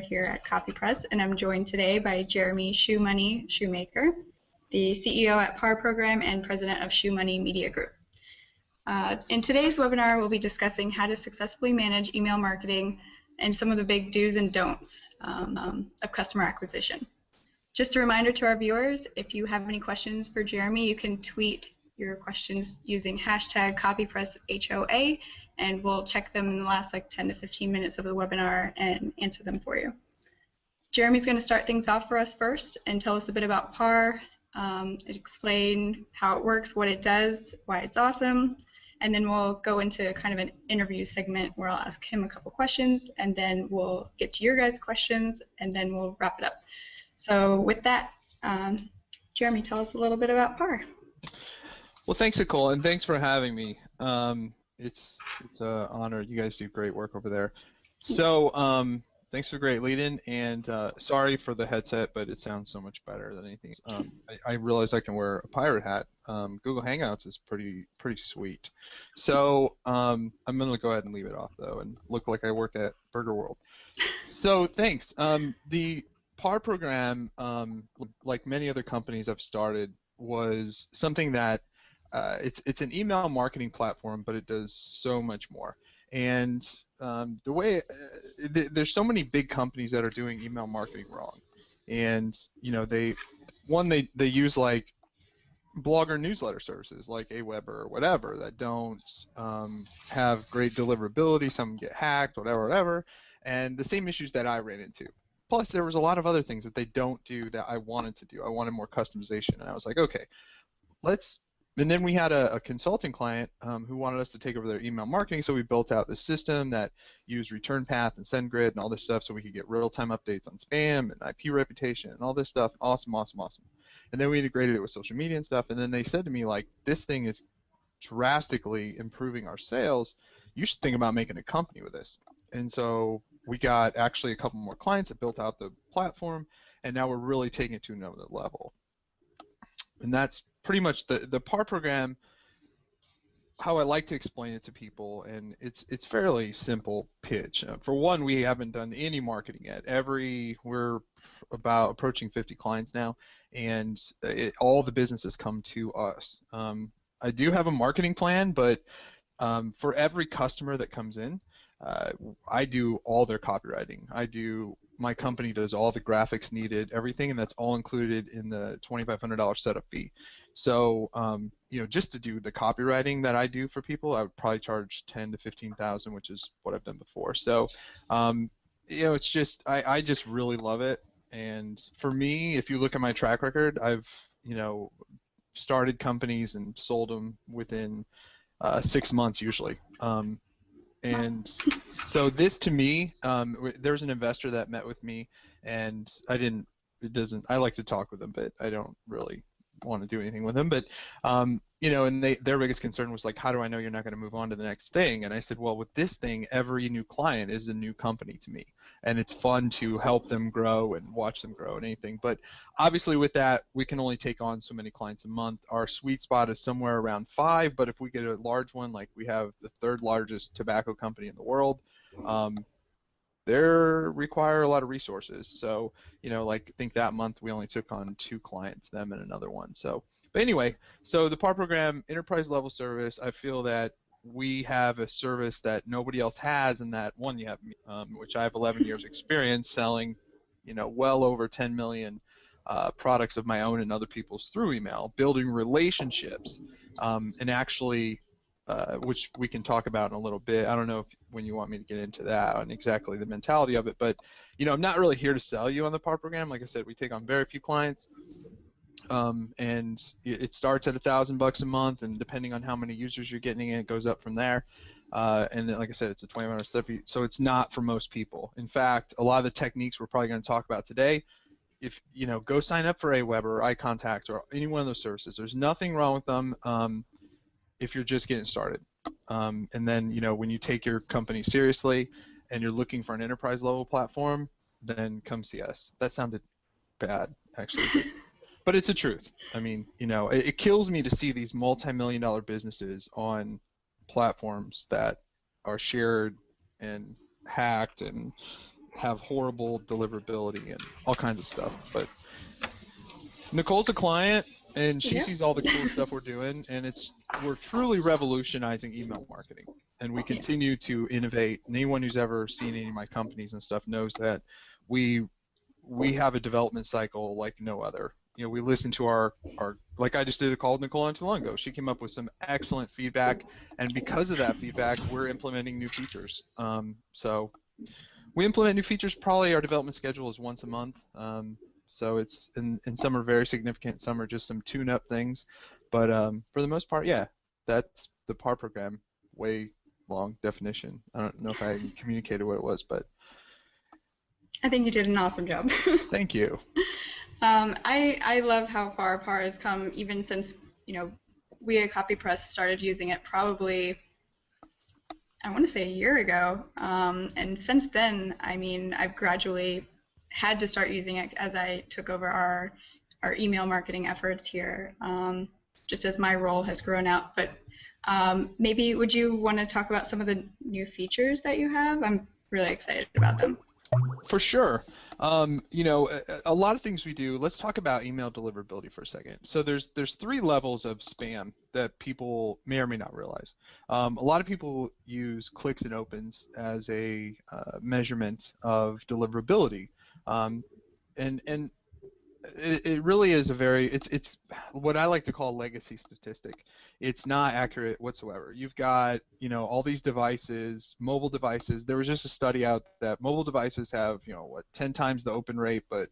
here at CopyPress, and I'm joined today by Jeremy Shoe Money Shoemaker, the CEO at PAR Program and President of Shoe Money Media Group. In today's webinar, we'll be discussing how to successfully manage email marketing and some of the big do's and don'ts of customer acquisition. Just a reminder to our viewers, if you have any questions for Jeremy, you can tweet your questions using hashtag CopyPressHOA, and we'll check them in the last 10 to 15 minutes of the webinar and answer them for you. Jeremy's going to start things off for us first and tell us a bit about PAR, explain how it works, what it does, why it's awesome, and then we'll go into kind of an interview segment where I'll ask him a couple questions, and then we'll get to your guys' questions, and then we'll wrap it up. So with that, Jeremy, tell us a little bit about PAR. Well, thanks, Nicole, and thanks for having me. It's an honor. You guys do great work over there. So thanks for the great lead-in, and sorry for the headset, but it sounds so much better than anything. I realize I can wear a pirate hat. Google Hangouts is pretty sweet. So I'm going to go ahead and leave it off, though, and look like I work at Burger World. So thanks. The PAR program, like many other companies I've started, was something that it's an email marketing platform, but it does so much more. And the way there's so many big companies that are doing email marketing wrong, and they use like blogger newsletter services like Aweber or whatever that don't have great deliverability. Some get hacked, whatever, and the same issues that I ran into. Plus, there was a lot of other things that they don't do that I wanted to do. I wanted more customization, and I was like, okay, let's. And then we had a consulting client who wanted us to take over their email marketing, so we built out this system that used return path and SendGrid and all this stuff, so we could get real-time updates on spam and IP reputation and all this stuff. Awesome. And then we integrated it with social media and stuff, and then they said to me, like, this thing is drastically improving our sales. You should think about making a company with this. And so we got actually a couple more clients that built out the platform, and now we're really taking it to another level. And that's pretty much the PAR program. How I like to explain it to people, and it's fairly simple pitch. For one, we haven't done any marketing yet. We're about approaching 50 clients now, and all the businesses come to us. I do have a marketing plan, but for every customer that comes in, I do all their copywriting. My company does all the graphics needed, everything, and that's all included in the $2,500 setup fee. So, just to do the copywriting that I do for people, I would probably charge $10,000 to $15,000, which is what I've done before. So, it's just I just really love it. And for me, if you look at my track record, I've started companies and sold them within 6 months usually. And so this, to me, there's an investor that met with me, and I like to talk with them, but I don't really want to do anything with them. But, and their biggest concern was like, how do I know you're not going to move on to the next thing? And I said, well, with this thing, every new client is a new company to me, and it's fun to help them grow and watch them grow and anything. But obviously with that, we can only take on so many clients a month. Our sweet spot is somewhere around 5, but if we get a large one, like we have the 3rd largest tobacco company in the world, they require a lot of resources. So, I think that month we only took on 2 clients, them and another one. So, but anyway, so the PAR program, enterprise level service, I feel that we have a service that nobody else has, and that one you have, which I have 11 years experience selling, well over 10 million products of my own and other people's through email, building relationships, and actually, which we can talk about in a little bit. I don't know when you want me to get into that and exactly the mentality of it, but I'm not really here to sell you on the PAR program. Like I said, we take on very few clients, and it starts at $1,000 a month, and depending on how many users you're getting in, it goes up from there. And then, like I said, it's a $2,500 setup fee, so it's not for most people. In fact, a lot of the techniques we're probably going to talk about today, if go sign up for Aweber or iContact or any one of those services. There's nothing wrong with them. If you're just getting started. And then, when you take your company seriously and you're looking for an enterprise level platform, then come see us. That sounded bad, actually, but it's the truth. I mean, it kills me to see these multi-million-dollar businesses on platforms that are shared and hacked and have horrible deliverability and all kinds of stuff. But Nicole's a client, and she Yep. sees all the cool stuff we're doing, and we're truly revolutionizing email marketing, and we Yeah. continue to innovate. And anyone who's ever seen any of my companies and stuff knows that we we have a development cycle like no other. We listen to our like I just did a call with Nicole not too long ago. She came up with some excellent feedback, and because of that feedback, we're implementing new features. So we implement new features. Probably our development schedule is once a month. So and some are very significant. Some are just some tune-up things. But for the most part, yeah, that's the PAR program. Way long definition. I don't know if I communicated what it was, but I think you did an awesome job. thank you. I love how far PAR has come, even since we at Copy Press started using it probably, I want to say, a year ago. And since then, I mean, I've gradually had to start using it as I took over our email marketing efforts here, just as my role has grown out. But maybe would you want to talk about some of the new features that you have? I'm really excited about them. For sure. A lot of things we do. Let's talk about email deliverability for a second. So there's three levels of spam that people may or may not realize. A lot of people use clicks and opens as a measurement of deliverability, and it really is it's what I like to call a legacy statistic. It's not accurate whatsoever. You've got all these devices, mobile devices. There was just a study out that mobile devices have 10 times the open rate, but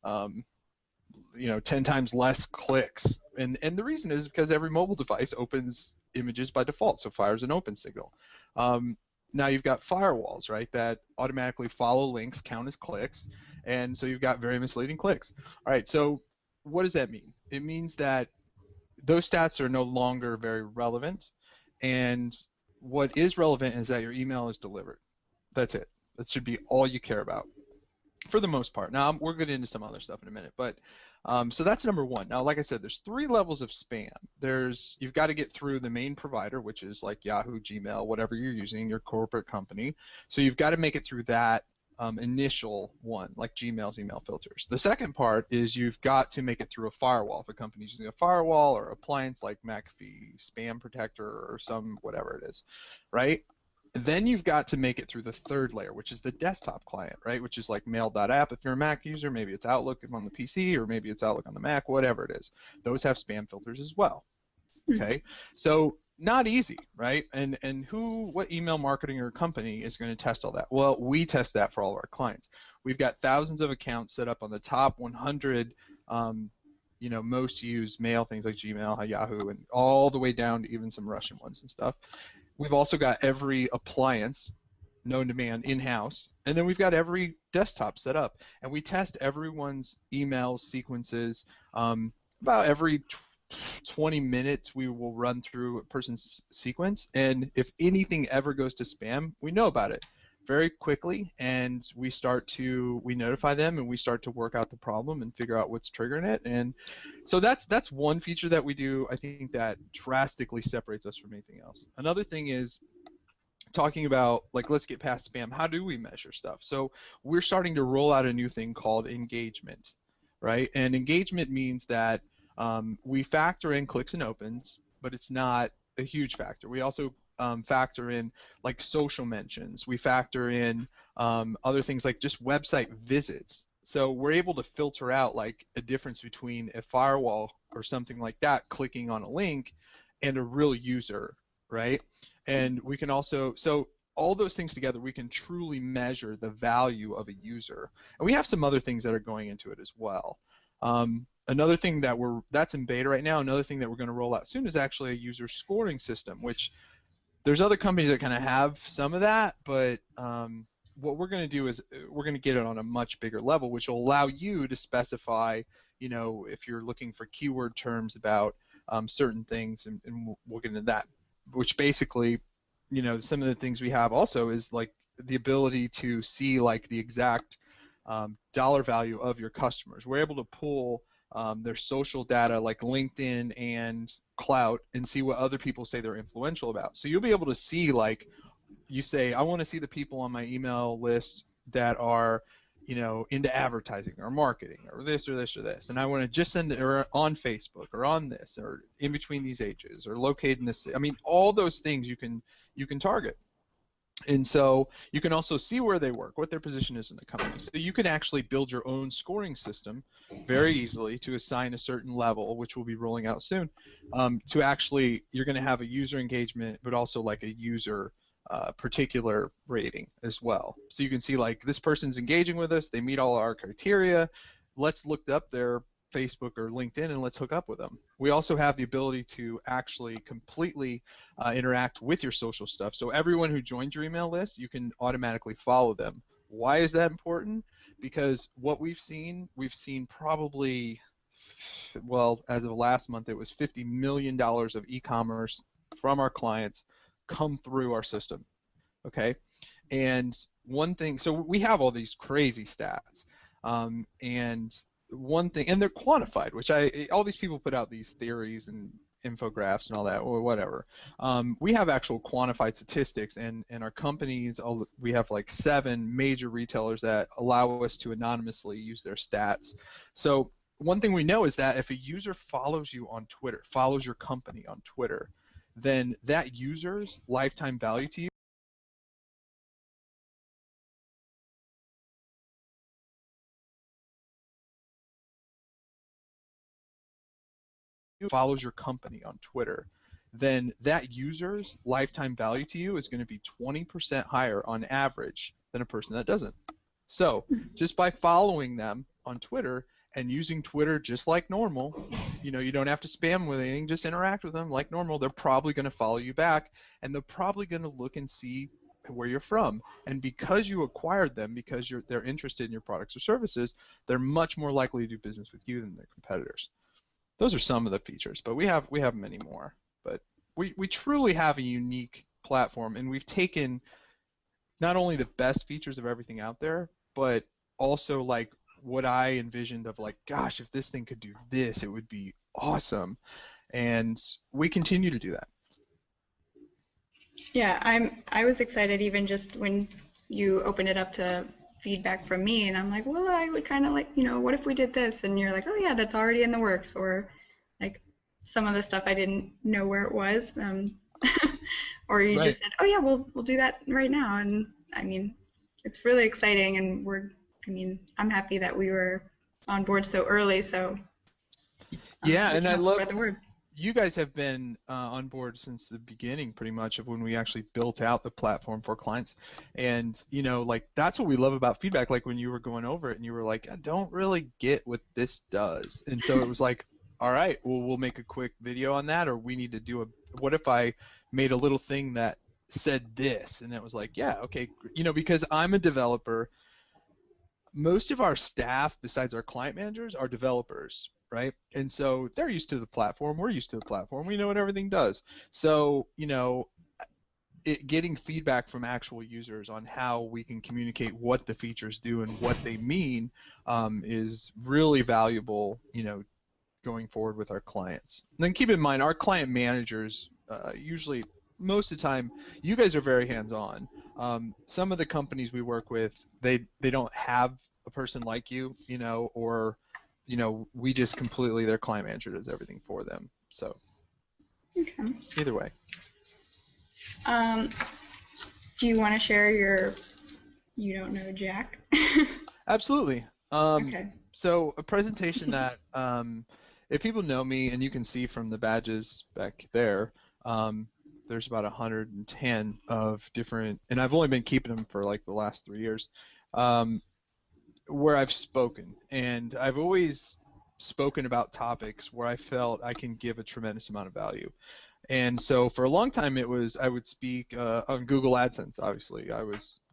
um, 10 times less clicks. And the reason is because every mobile device opens images by default, so fires an open signal. Um, Now you've got firewalls, right, that automatically follow links, count as clicks, and so you've got very misleading clicks. All right, so what does that mean? It means that those stats are no longer very relevant, and what is relevant is that your email is delivered. That's it. That should be all you care about for the most part. Now, we're going to get into some other stuff in a minute, but so that's number one. Now, like I said, there's three levels of spam. You've got to get through the main provider, which is like Yahoo, Gmail, whatever you're using, your corporate company. So you've got to make it through that initial one, like Gmail's email filters. The second part is you've got to make it through a firewall. If a company's using a firewall or appliance like McAfee, Spam Protector, or some whatever it is, right? Then you've got to make it through the third layer, which is the desktop client, right? Which is like mail.app if you're a Mac user, maybe it's Outlook if on the PC, or maybe it's Outlook on the Mac, whatever it is. Those have spam filters as well. Okay, so not easy, right? And what email marketing or company is going to test all that? Well, we test that for all of our clients. We've got thousands of accounts set up on the top 100 most used mail things like Gmail, Yahoo, and all the way down to even some Russian ones and stuff. We've also got every appliance known to man in-house, and then we've got every desktop set up, and we test everyone's email sequences about every 20 minutes. We will run through a person's sequence, and if anything ever goes to spam, we know about it very quickly, and we notify them, and we start to work out the problem and figure out what's triggering it. And so that's one feature that we do, I think, that drastically separates us from anything else. Another thing is talking about, like, let's get past spam. How do we measure stuff? So we're starting to roll out a new thing called engagement, right? And engagement means that we factor in clicks and opens, but it's not a huge factor. We also factor in like social mentions. We factor in other things like just website visits. So we're able to filter out like a difference between a firewall or something like that clicking on a link and a real user, right? And we can also, so all those things together, we can truly measure the value of a user. And we have some other things that are going into it as well. Another thing that's in beta right now, another thing that we're going to roll out soon is actually a user scoring system, which there's other companies that kind of have some of that, but what we're going to do is we're going to get it on a much bigger level, which will allow you to specify, if you're looking for keyword terms about certain things, and we'll get into that, which basically, some of the things we have also is like the ability to see like the exact dollar value of your customers. We're able to pull their social data like LinkedIn and Clout and see what other people say they're influential about. So you'll be able to see, like, you say, I want to see the people on my email list that are, into advertising or marketing or this or this or this, and I want to just send it or on Facebook or on this or in between these ages or located in this. I mean, all those things you can target. And so you can also see where they work, what their position is in the company. So you can actually build your own scoring system very easily to assign a certain level, which we'll be rolling out soon. To actually, you're going to have a user engagement, but also like a user particular rating as well. So you can see like this person's engaging with us, they meet all our criteria. Let's look up their Facebook or LinkedIn and let's hook up with them. We also have the ability to actually completely interact with your social stuff. So everyone who joins your email list, you can automatically follow them. Why is that important? Because what we've seen probably, well, as of last month, it was $50 million of e-commerce from our clients come through our system. Okay? And one thing, so we have all these crazy stats, and one thing, and they're quantified, which all these people put out these theories and infographics and all that, or whatever. We have actual quantified statistics, and our companies, we have like 7 major retailers that allow us to anonymously use their stats. So one thing we know is that if a user follows you on Twitter, follows your company on Twitter, then that user's lifetime value to you follows your company on Twitter, then that user's lifetime value to you is going to be 20% higher on average than a person that doesn't. So just by following them on Twitter and using Twitter just like normal, you don't have to spam with anything, just interact with them like normal, they're probably going to follow you back, and they're probably going to look and see where you're from. And because you acquired them, because they're interested in your products or services, they're much more likely to do business with you than their competitors. Those are some of the features, but we have many more. But we truly have a unique platform, and we've taken not only the best features of everything out there, but also like what I envisioned of like, gosh, if this thing could do this, it would be awesome. And we continue to do that. Yeah, I was excited even just when you opened it up to feedback from me, and I'm like, well, I would kind of like, what if we did this? And you're like, oh yeah, that's already in the works, or like some of the stuff I didn't know where it was, or you Right. just said, oh yeah, we'll do that right now. And I mean, it's really exciting, and I'm happy that we were on board so early, so Yeah, we and can I help love spread the word. you guys have been on board since the beginning, pretty much, of when we actually built out the platform for clients. And, like that's what we love about feedback. Like when you were going over it and you were like, I don't really get what this does. And so it was like, all right, well, we'll make a quick video on that, or we need to do what if I made a little thing that said this? And it was like, yeah, okay, because I'm a developer. Most of our staff, besides our client managers, are developers, right? And so they're used to the platform. We're used to the platform. We know what everything does. So, getting feedback from actual users on how we can communicate what the features do and what they mean is really valuable, going forward with our clients. And then keep in mind, our client managers usually, most of the time, you guys are very hands-on. Some of the companies we work with, they don't have a person like you, or we just completely, their client manager does everything for them. So Okay. either way. Um, do you want to share your you don't know Jack? Absolutely. Okay. So a presentation that, if people know me, and you can see from the badges back there, there's about 110 of different, and I've only been keeping them for like the last 3 years, where I've spoken, and I've always spoken about topics where I felt I can give a tremendous amount of value. And so for a long time I would speak on Google AdSense. Obviously,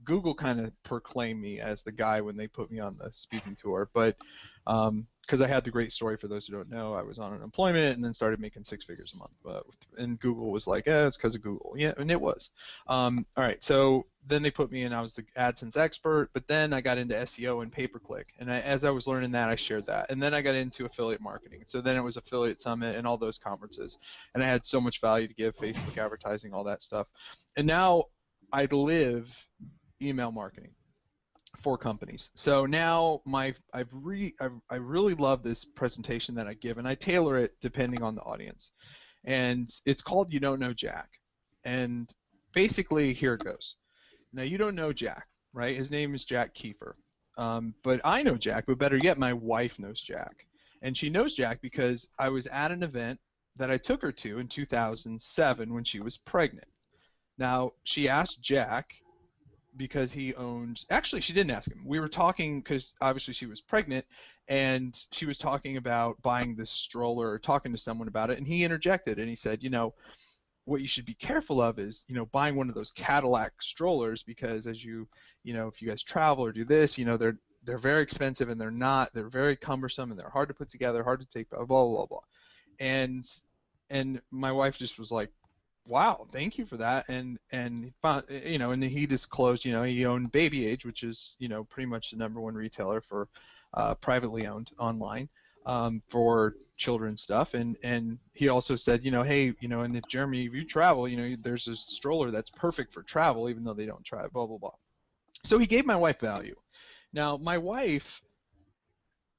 Google kind of proclaimed me as the guy when they put me on the speaking tour, but because I had the great story. For those who don't know, I was on unemployment and then started making 6 figures a month, and Google was like, it's because of Google. Yeah, and it was. All right, so then they put me in. I was the AdSense expert, but then I got into SEO and pay-per-click, and as I was learning that, I shared that, and then I got into affiliate marketing. So then it was Affiliate Summit and all those conferences, and I had so much value to give, Facebook advertising, all that stuff, and now I live email marketing. 4 companies. So now I really love this presentation that I give, and I tailor it depending on the audience. And it's called You Don't Know Jack. And basically, here it goes. Now, you don't know Jack, right? His name is Jack Kiefer. But I know Jack, but better yet, my wife knows Jack. And she knows Jack because I was at an event that I took her to in 2007 when she was pregnant. Now, she asked Jack because he owned, actually she didn't ask him. We were talking because obviously she was pregnant, and she was talking about buying this stroller, or talking to someone about it, and he interjected and he said, what you should be careful of is, buying one of those Cadillac strollers, because as if you guys travel or do this, they're very expensive, and they're very cumbersome, and they're hard to put together, hard to take, blah blah blah blah. And my wife just was like, wow, thank you for that. And and he disclosed, he owned Baby Age, which is, pretty much the #1 retailer for privately owned online for children's stuff. And he also said, hey, and if Jeremy, if you travel, there's a stroller that's perfect for travel, even though they don't try, blah blah blah. So he gave my wife value. Now, my wife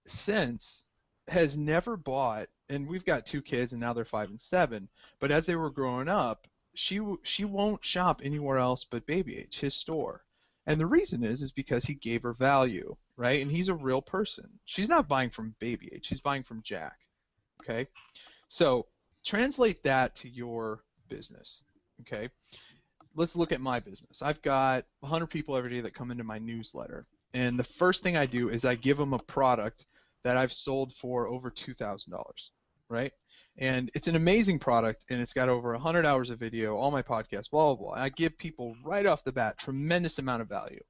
since has never bought, and we've got 2 kids, and now they're 5 and 7, but as they were growing up, she won't shop anywhere else but Baby Age, his store. And the reason is because he gave her value, right? And he's a real person. She's not buying from Baby Age, she's buying from Jack. Okay? So translate that to your business. Okay? Let's look at my business. I've got 100 people every day that come into my newsletter. And the first thing I do is I give them a product that I've sold for over $2,000, right? And it's an amazing product, and it's got over 100 hours of video, all my podcasts, blah, blah, blah. I give people right off the bat tremendous amount of value.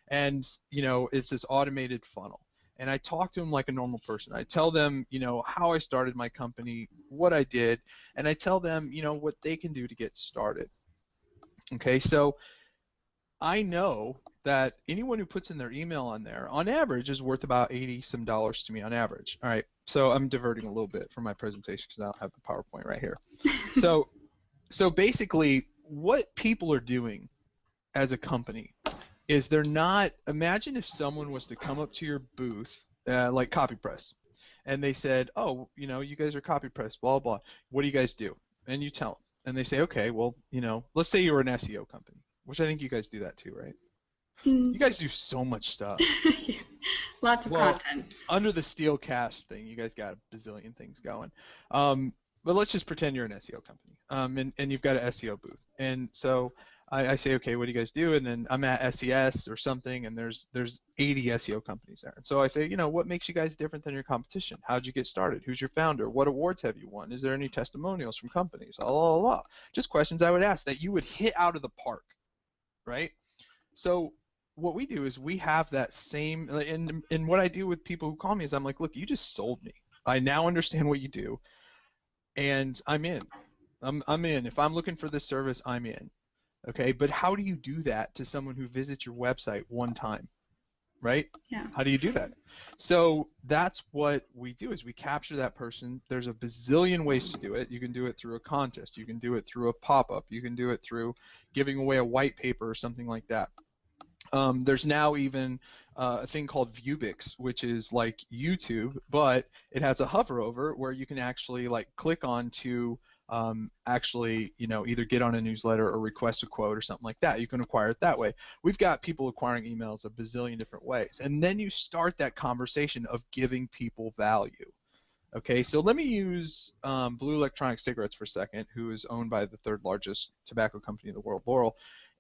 And, it's this automated funnel. And I talk to them like a normal person. I tell them, how I started my company, what I did, and I tell them, what they can do to get started. Okay, so I know that anyone who puts in their email on there, on average, is worth about $80 some to me on average. All right, so I'm diverting a little bit from my presentation because I don't have the PowerPoint right here. So basically, what people are doing as a company is they're not. Imagine if someone was to come up to your booth, like CopyPress, and they said, "Oh, you guys are CopyPress, blah blah. What do you guys do?" And you tell them, and they say, "Okay, well, let's say you're an SEO company." Which I think you guys do that too, right? You guys do so much stuff. Lots of content. Under the Steelcast thing, you guys got a bazillion things going. But let's just pretend you're an SEO company, and you've got an SEO booth. And so I say, okay, what do you guys do? And then I'm at SES or something, and there's 80 SEO companies there. And so I say, what makes you guys different than your competition? How'd you get started? Who's your founder? What awards have you won? Is there any testimonials from companies? Blah, blah, blah. Just questions I would ask that you would hit out of the park. Right? So what we do is we have that same, and what I do with people who call me is I'm like, look, you just sold me. I now understand what you do, and I'm in. I'm in. If I'm looking for this service, I'm in. Okay? But how do you do that to someone who visits your website one time? Right? Yeah. How do you do that? So that's what we do is we capture that person. There's a bazillion ways to do it. You can do it through a contest. You can do it through a pop-up. You can do it through giving away a white paper or something like that. There's now even a thing called Viewbix, which is like YouTube, but it has a hover over where you can actually like click on to actually, either get on a newsletter or request a quote or something like that. You can acquire it that way. We've got people acquiring emails a bazillion different ways. And then you start that conversation of giving people value. Okay, so let me use Blue Electronic Cigarettes for a second, who is owned by the 3rd largest tobacco company in the world, Laurel.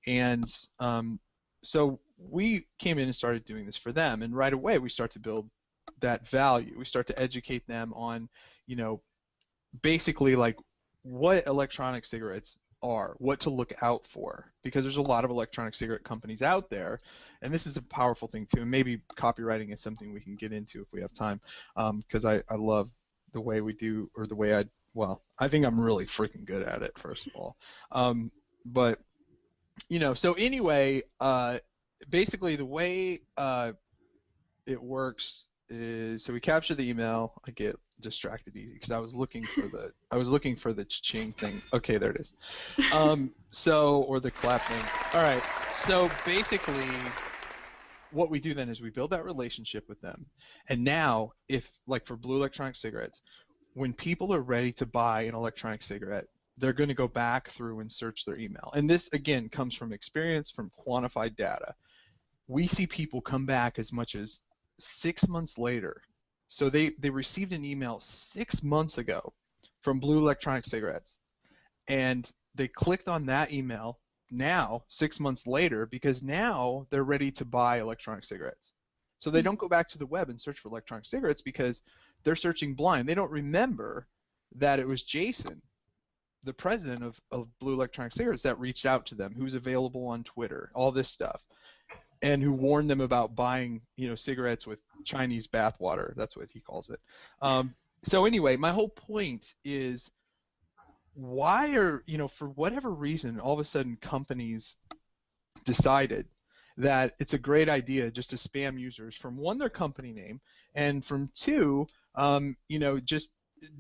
And so we came in and started doing this for them. And right away we start to build that value. We start to educate them on, basically like what electronic cigarettes are, what to look out for, because there's a lot of electronic cigarette companies out there, and this is a powerful thing too, and maybe copywriting is something we can get into if we have time, because I love the way we do, or the way I think I'm really freaking good at it, first of all, but so anyway, basically the way it works is, so we capture the email. I get distracted easy because I was looking for the cha-ching thing. Okay, there it is. Or the clap thing. All right. So basically, what we do then is we build that relationship with them. And now, if like for blue electronic cigarettes, when people are ready to buy an electronic cigarette, they're going to go back through and search their email. And this, again, comes from experience, from quantified data. We see people come back as much as 6 months later. So they received an email 6 months ago from blue electronic cigarettes, and they clicked on that email now 6 months later because now they're ready to buy electronic cigarettes. So they don't go back to the web and search for electronic cigarettes because they're searching blind. They don't remember that it was Jason, the president of Blue Electronic Cigarettes, that reached out to them, who's available on Twitter, all this stuff, and who warned them about buying, cigarettes with Chinese bathwater. That's what he calls it. So anyway, my whole point is, why are, for whatever reason, all of a sudden companies decided that it's a great idea just to spam users from, one, their company name, and from two, just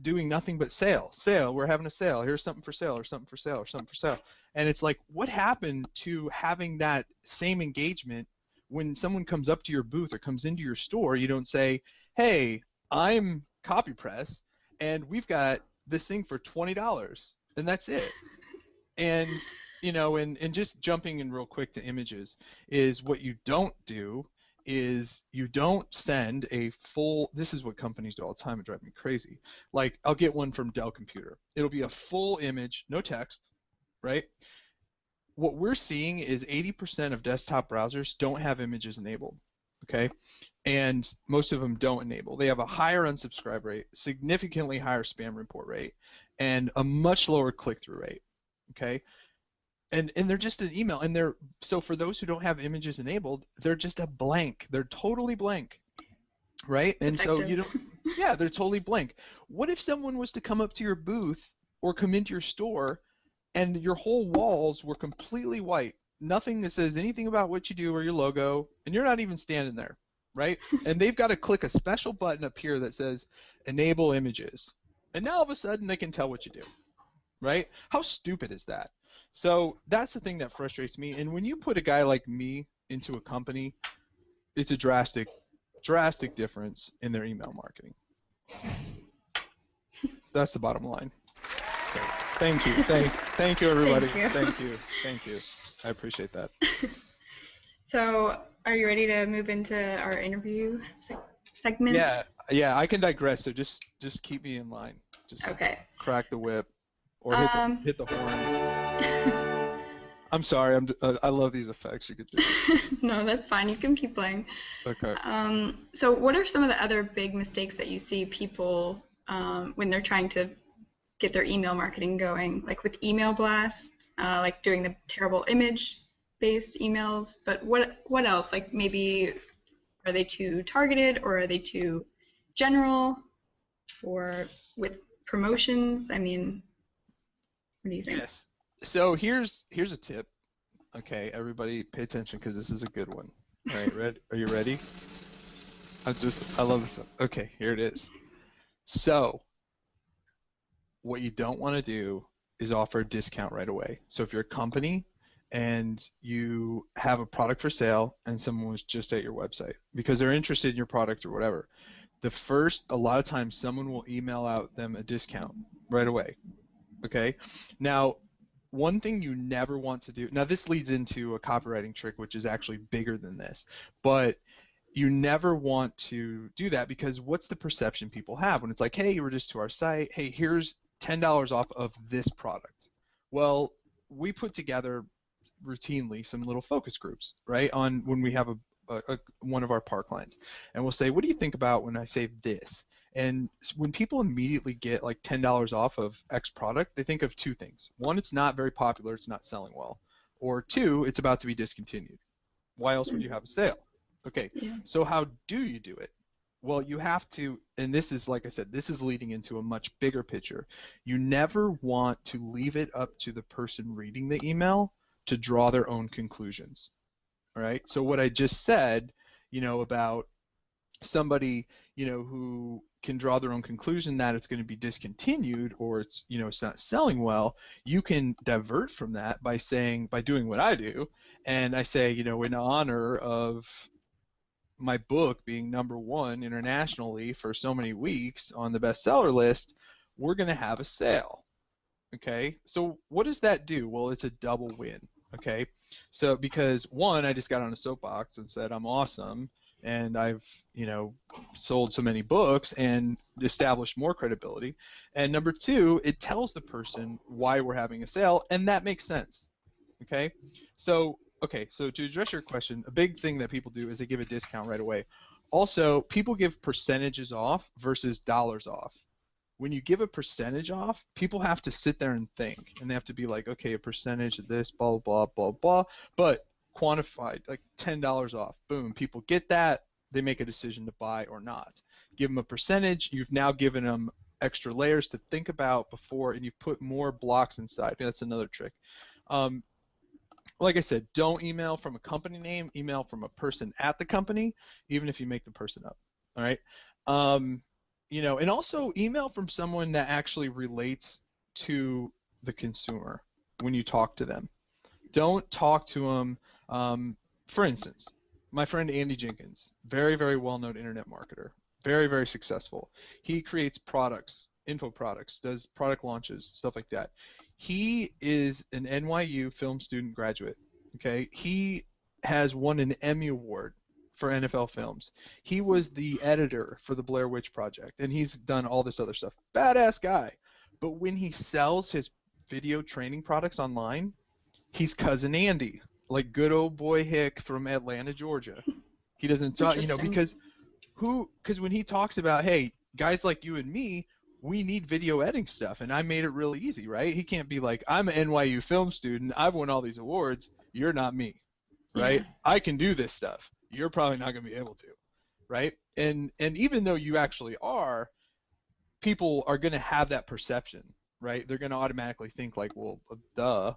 doing nothing but sale, we're having a sale, here's something for sale, or something for sale, or something for sale. And it's like, what happened to having that same engagement when someone comes up to your booth or comes into your store? You don't say, hey, I'm CopyPress, and we've got this thing for $20, and that's it. And and just jumping in real quick to images, is what you don't do is you don't send a full, this is what companies do all the time, it drives me crazy. Like, I'll get one from Dell Computer. It'll be a full image, no text, right? What we're seeing is 80% of desktop browsers don't have images enabled, okay? And most of them don't enable. They have a higher unsubscribe rate, significantly higher spam report rate, and a much lower click-through rate, okay? And they're just an email, and so for those who don't have images enabled, they're just a blank. They're totally blank, right? And so yeah, they're totally blank. What if someone was to come up to your booth or come into your store, and your whole walls were completely white, nothing that says anything about what you do or your logo, and you're not even standing there, right? And they've got to click a special button up here that says enable images, and now all of a sudden they can tell what you do, right? How stupid is that? So that's the thing that frustrates me. And when you put a guy like me into a company, it's a drastic difference in their email marketing. That's the bottom line. Okay. Thank you. Thank you, everybody. Thank you. I appreciate that. So, are you ready to move into our interview segment? Yeah. I can digress. So just keep me in line. Just crack the whip, or hit the horn. I'm sorry. I love these effects. You could do. No, that's fine. You can keep playing. Okay. So, what are some of the other big mistakes that you see people when they're trying to get their email marketing going, like with email blasts, like doing the terrible image-based emails? But what else? Like, maybe are they too targeted, or are they too general, or with promotions? I mean, what do you think? Yes. So here's a tip. Okay, everybody, pay attention because this is a good one. All right, are you ready? I love this. Okay, here it is. So what you don't want to do is offer a discount right away. So if you're a company and you have a product for sale and someone was just at your website because they're interested in your product or whatever, a lot of times someone will email out them a discount right away. Okay? Now, one thing you never want to do, now this leads into a copywriting trick which is actually bigger than this, but you never want to do that, because what's the perception people have when it's like, hey, you were just to our site, hey, here's $10 off of this product. Well, we put together routinely some little focus groups, right, on when we have one of our par clients, and we'll say, what do you think about when I say this? And when people immediately get like $10 off of X product, they think of two things. One, it's not very popular, it's not selling well. Or two, it's about to be discontinued. Why else would you have a sale? Okay, so how do you do it? Well, you have to, and this is, like I said, this is leading into a much bigger picture. You never want to leave it up to the person reading the email to draw their own conclusions. All right, so what I just said, about somebody, who can draw their own conclusion that it's going to be discontinued, or it's, it's not selling well, you can divert from that by doing what I do, and I say, in honor of my book being #1 internationally for so many weeks on the bestseller list, we're going to have a sale. Okay, so what does that do? Well, it's a double win. Okay, so because one, I just got on a soapbox and said I'm awesome, and I've sold so many books and established more credibility, and number two, it tells the person why we're having a sale, and that makes sense. Okay, so to address your question, a big thing that people do is they give a discount right away. Also, people give percentages off versus dollars off. When you give a percentage off, people have to sit there and think, and they have to be like, okay, a percentage of this, blah, blah, blah, blah, but quantified, like $10 off. Boom, people get that, they make a decision to buy or not. Give them a percentage, you've now given them extra layers to think about before, and you've put more blocks inside. That's another trick. Like I said, don't email from a company name, email from a person at the company, even if you make the person up, all right? And also email from someone that actually relates to the consumer when you talk to them. Don't talk to them. For instance, my friend Andy Jenkins, very, very well-known internet marketer, very, very successful. He creates products, info products, does product launches, stuff like that. He is an NYU film student graduate. Okay, he has won an Emmy Award for NFL films. He was the editor for the Blair Witch Project, and he's done all this other stuff. Badass guy. But when he sells his video training products online, he's Cousin Andy, like good old boy Hick from Atlanta, Georgia. He doesn't talk, because when he talks about, hey, guys like you and me, we need video editing stuff, and I made it really easy, right? He can't be like, I'm an NYU film student, I've won all these awards, you're not me, right? Yeah. I can do this stuff. You're probably not going to be able to, right? And even though you actually are, people are going to have that perception, right? They're going to automatically think like, well, duh.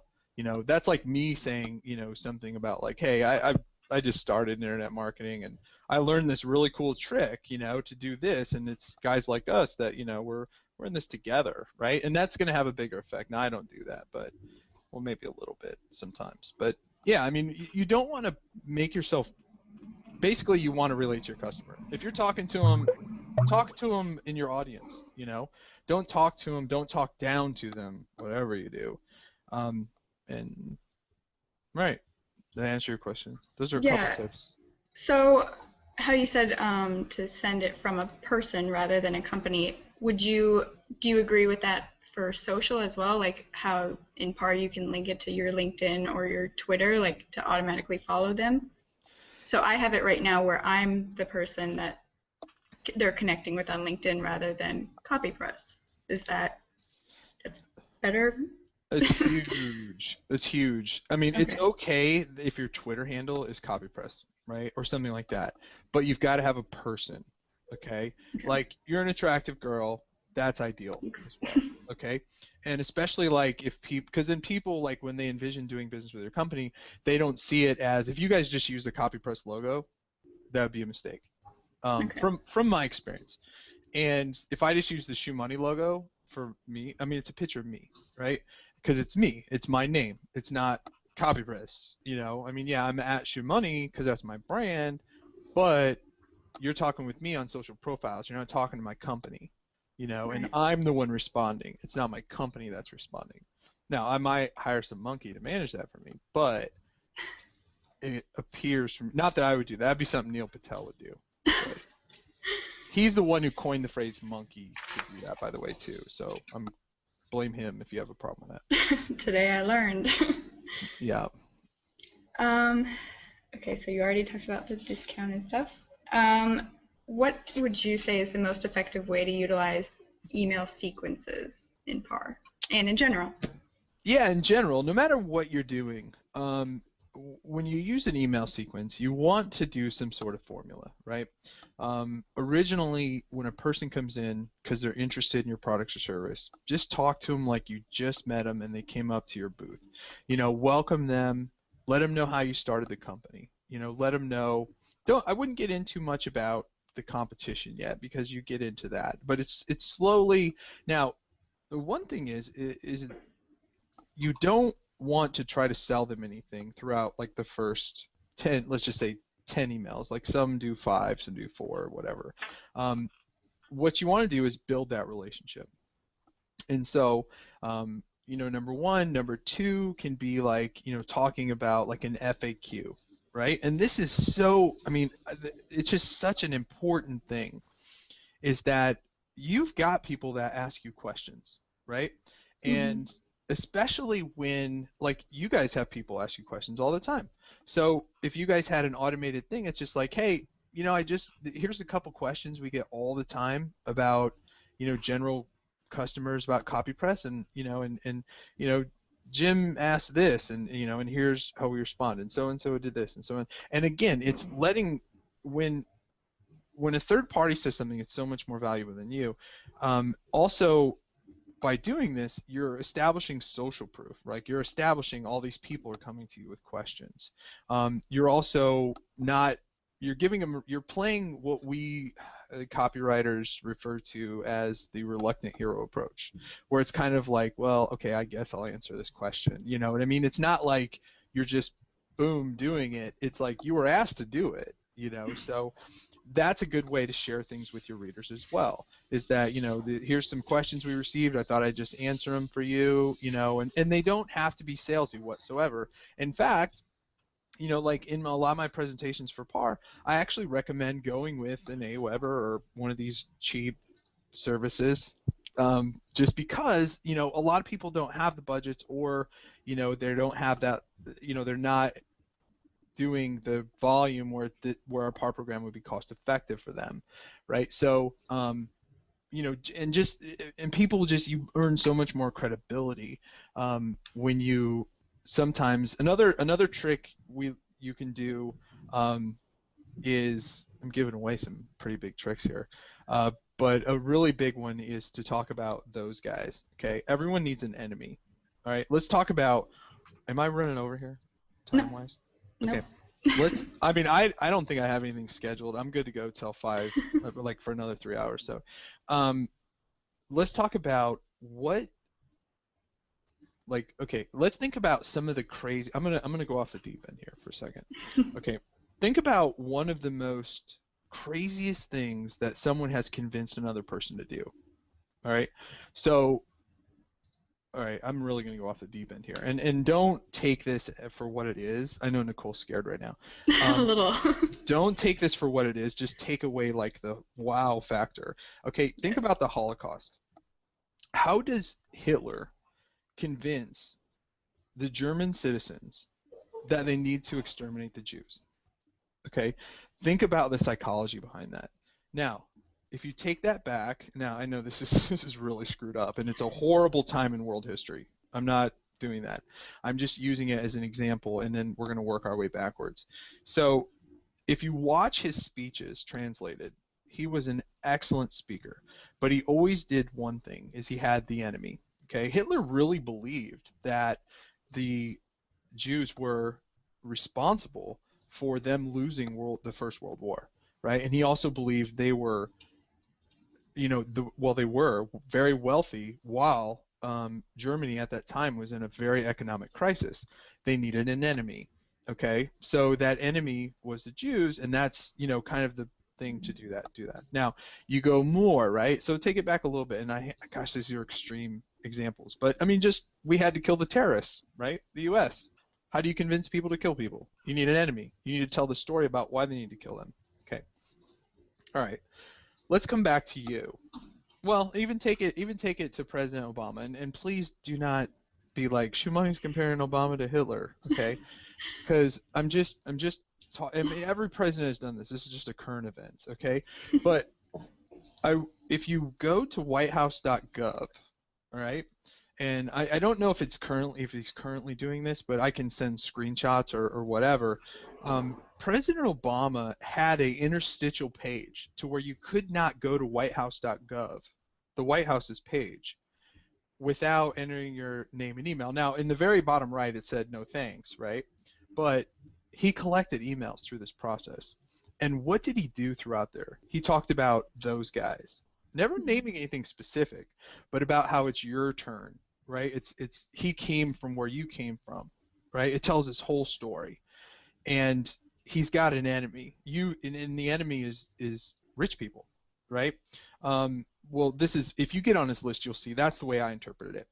That's like me saying, something about like, hey, I just started in internet marketing and I learned this really cool trick, to do this, and it's guys like us that, we're in this together, right? And that's going to have a bigger effect. Now I don't do that, but well, maybe a little bit sometimes. But yeah, I mean, you don't want to make yourself. Basically, you want to relate to your customer. If you're talking to them, talk to them in your audience. Don't talk to them. Don't talk down to them. Whatever you do, and right. Did I answer your question? Those are a couple Yeah. tips. So, how you said to send it from a person rather than a company, do you agree with that for social as well? Like how in PAR you can link it to your LinkedIn or your Twitter, like to automatically follow them? So I have it right now where I'm the person that they're connecting with on LinkedIn rather than CopyPress. That's better? It's huge. It's huge. I mean, it's Okay. okay if your Twitter handle is copy-pressed, right, or something like that. But you've got to have a person, okay? Okay. Like you're an attractive girl, that's ideal Thanks. as well, okay? And especially like if people, because then people like when they envision doing business with your company, they don't see it as if you guys just use the copy-press logo, that would be a mistake. Okay. From my experience. And if I just use the Shoe Money logo for me, I mean, it's a picture of me, right? Because it's me. It's my name. It's not CopyPress, I mean, yeah, I'm at Shoe Money because that's my brand, but you're talking with me on social profiles. You're not talking to my company, and Right. I'm the one responding. It's not my company that's responding. Now, I might hire some monkey to manage that for me, but it appears from, not that I would do that. That'd be something Neil Patel would do. But he's the one who coined the phrase monkey to do that, by the way, too. So blame him if you have a problem with Today I learned. that. Yeah. Um, okay, so you already talked about the discount and stuff. Um, what would you say is the most effective way to utilize email sequences in PAR and in general? Yeah, in general, no matter what you're doing, when you use an email sequence, you want to do some sort of formula, right? Originally, when a person comes in because they're interested in your product or service, just talk to them like you just met them and they came up to your booth. Welcome them, let them know how you started the company. Let them know. I wouldn't get into much about the competition yet because you get into that, but it's slowly now. The one thing is you don't want to try to sell them anything throughout like the first 10, let's just say 10 emails. Like some do 5, some do 4, whatever. What you want to do is build that relationship. And so, number one, number two can be like, talking about like an FAQ, right? And this is so, I mean, it's just such an important thing is that you've got people that ask you questions, right? Mm-hmm. And especially when, like, you guys have people ask you questions all the time. So if you guys had an automated thing, it's just like, hey, here's a couple questions we get all the time about, general customers about CopyPress, and Jim asked this, and here's how we respond, and so did this, and so on. And again, it's letting when a third party says something, it's so much more valuable than you. Also, by doing this, you're establishing social proof, right? You're establishing all these people are coming to you with questions. You're also not, you're giving them, you're playing what we copywriters refer to as the reluctant hero approach, where it's kind of like, well, okay, I guess I'll answer this question. You know what I mean? It's not like you're just boom doing it. It's like you were asked to do it. So that's a good way to share things with your readers as well, is that, here's some questions we received. I thought I'd just answer them for you, and they don't have to be salesy whatsoever. In fact, like in a lot of my presentations for PAR, I actually recommend going with an Aweber or one of these cheap services, just because, a lot of people don't have the budgets, or, they don't have that, they're not doing the volume where our PAR program would be cost effective for them, right? So, and people just, you earn so much more credibility when you sometimes another trick you can do is, I'm giving away some pretty big tricks here, but a really big one is to talk about those guys. Okay, everyone needs an enemy. All right, let's talk about. Am I running over here, No, time wise? no. Okay. I don't think I have anything scheduled. I'm good to go till 5, like for another 3 hours. So, let's talk about okay, let's think about some of the crazy, I'm gonna go off the deep end here for a second. Okay. Think about one of the most craziest things that someone has convinced another person to do. All right. So, all right, I'm really going to go off the deep end here, and don't take this for what it is. I know Nicole's scared right now. A little. Don't take this for what it is. Just take away like the wow factor. Okay, think about the Holocaust. How does Hitler convince the German citizens that they need to exterminate the Jews? Okay, think about the psychology behind that. Now, if you take that back, now I know this is this is really screwed up, and it's a horrible time in world history. I'm not doing that. I'm just using it as an example, and then we're going to work our way backwards. So, if you watch his speeches translated, he was an excellent speaker, but he always did one thing: is he had the enemy. Okay, Hitler really believed that the Jews were responsible for them losing the First World War, right? And he also believed they were, they were very wealthy while Germany at that time was in a very economic crisis. They needed an enemy, okay? So that enemy was the Jews, and that's, kind of the thing to do that. Now, you go more, right? So take it back a little bit, and gosh, these are extreme examples, but I mean, just we had to kill the terrorists, right? The U.S. How do you convince people to kill people? You need an enemy. You need to tell the story about why they need to kill them. Okay. All right. Let's come back to you. Well, even take it to President Obama, and please do not be like Shumani's comparing Obama to Hitler, okay? Because I mean, every president has done this. This is just a current event, okay? But if you go to whitehouse.gov, all right, and I don't know if he's currently doing this, but I can send screenshots or whatever. President Obama had a interstitial page to where you could not go to whitehouse.gov, the White House's page, without entering your name and email. Now, in the very bottom right, it said no thanks, right? But he collected emails through this process. And what did he do throughout there? He talked about those guys, never naming anything specific, but about how it's your turn, right? He came from where you came from, right? It tells his whole story. And he's got an enemy. And the enemy is rich people, right? Well, this is if you get on his list, you'll see that's the way I interpreted it.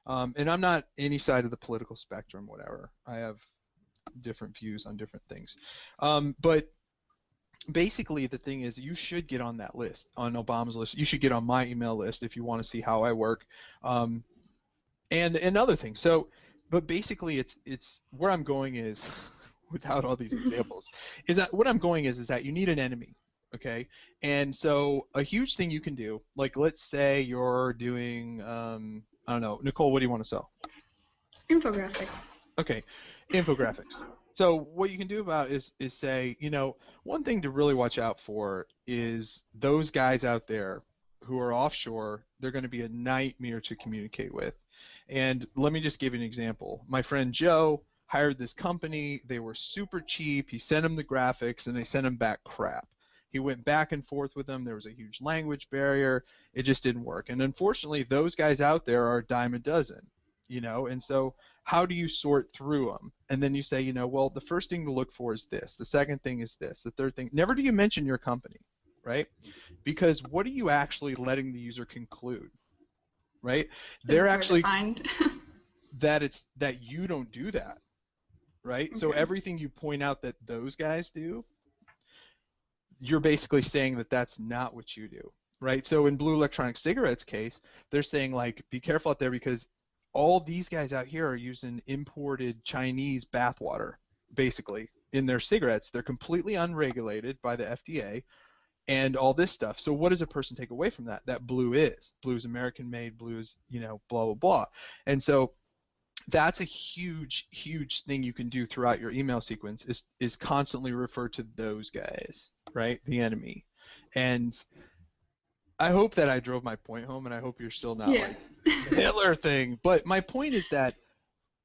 And I'm not any side of the political spectrum, whatever. I have different views on different things. But basically, the thing is, you should get on that list, on Obama's list. You should get on my email list if you want to see how I work. And other things. So, but basically, it's where I'm going is, without all these examples, is that what I'm going is that you need an enemy, okay? And so a huge thing you can do, like let's say you're doing, I don't know, Nicole, what do you want to sell? Infographics. Okay, infographics. So what you can do about is say, one thing to really watch out for is those guys out there who are offshore. They're going to be a nightmare to communicate with. And let me just give you an example. My friend Joe hired this company. They were super cheap. He sent him the graphics, and they sent him back crap. He went back and forth with them. There was a huge language barrier. It just didn't work. And unfortunately, those guys out there are a dime a dozen. And so how do you sort through them? And then you say, well, the first thing to look for is this. The second thing is this. The third thing, never do you mention your company, right? Because what are you actually letting the user conclude, right? They're actually that you don't do that, right? Okay. So everything you point out that those guys do, you're basically saying that that's not what you do, right? So in Blue Electronic Cigarettes case, they're saying, like, be careful out there because all these guys out here are using imported Chinese bathwater, basically, in their cigarettes. They're completely unregulated by the FDA and all this stuff. So what does a person take away from that? That Blue is. Blue is American-made. Blue is, blah, blah, blah. And so that's a huge, huge thing you can do throughout your email sequence is constantly refer to those guys, right? The enemy. And I hope that I drove my point home, and I hope you're still not like the Hitler thing. But my point is that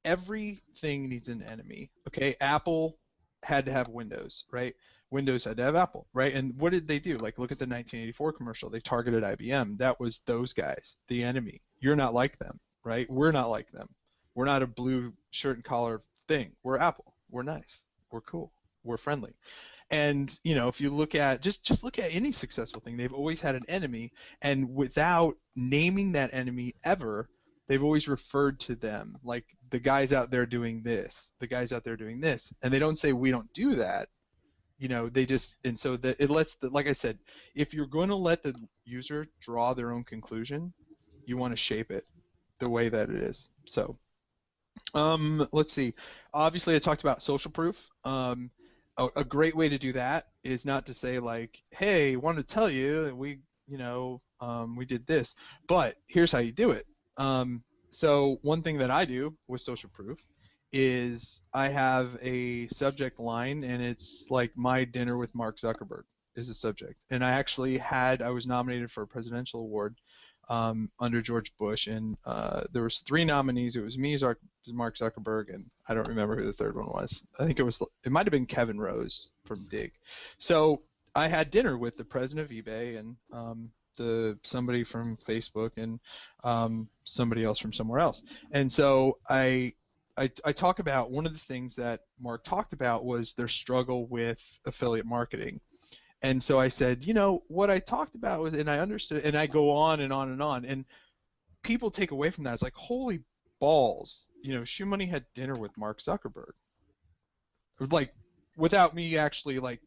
everything needs an enemy. Okay, Apple had to have Windows, right? Windows had to have Apple, right? And what did they do? Like, look at the 1984 commercial. They targeted IBM. That was those guys, the enemy. You're not like them, right? We're not like them. We're not a blue shirt and collar thing. We're Apple. We're nice. We're cool. We're friendly. And if you look at just look at any successful thing, they've always had an enemy, and without naming that enemy ever, they've always referred to them like the guys out there doing this, the guys out there doing this, and they don't say we don't do that. They just, and so that it lets like I said, if you're going to let the user draw their own conclusion, you want to shape it the way that it is. So let's see. Obviously, I talked about social proof. A great way to do that is not to say like, hey, wanted to tell you that we did this, but here's how you do it. So one thing that I do with social proof is I have a subject line, and it's like my dinner with Mark Zuckerberg is the subject. And I was nominated for a presidential award under George Bush, and there was 3 nominees. It was me, Mark Zuckerberg, and I don't remember who the third one was. I think it might have been Kevin Rose from Dig. So I had dinner with the president of eBay and somebody from Facebook and somebody else from somewhere else. And so I talk about one of the things that Mark talked about was their struggle with affiliate marketing. And so I said, what I talked about was, and I understood, and I go on and on and on, and people take away from that. It's like, holy balls, Shoe Money had dinner with Mark Zuckerberg, like, without me actually like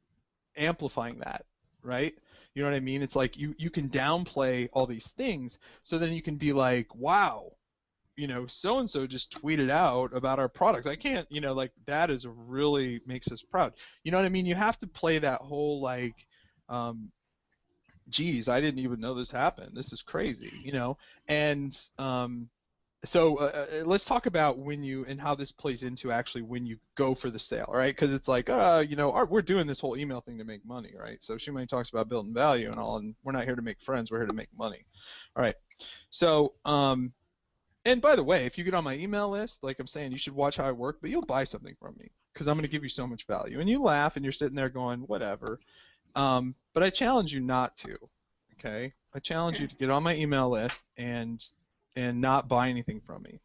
amplifying that, right? You know what I mean? It's like you can downplay all these things, so then you can be like, wow, so and so just tweeted out about our product. I can't, like, that is really makes us proud. You know what I mean? You have to play that whole like, geez, I didn't even know this happened. This is crazy, And so let's talk about when you and how this plays into actually when you go for the sale, right? Because it's like, we're doing this whole email thing to make money, right? So Shoe Money talks about building value and all, and we're not here to make friends. We're here to make money. All right. So and by the way, if you get on my email list, like I'm saying, you should watch how I work, but you'll buy something from me because I'm going to give you so much value. And you laugh and you're sitting there going, whatever. But I challenge you not to, okay? I challenge you to get on my email list and not buy anything from me,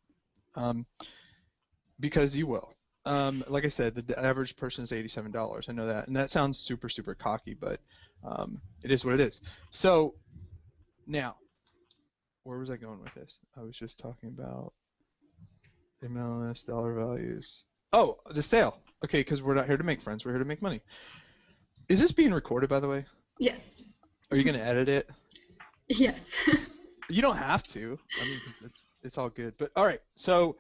because you will. Like I said, the average person is $87. I know that, and that sounds super, super cocky, but it is what it is. So now, where was I going with this? I was just talking about MLS, dollar values. Oh, the sale. Okay, because we're not here to make friends. We're here to make money. Is this being recorded, by the way? Yes. Are you going to edit it? Yes. You don't have to. I mean, 'cause it's all good. But all right, so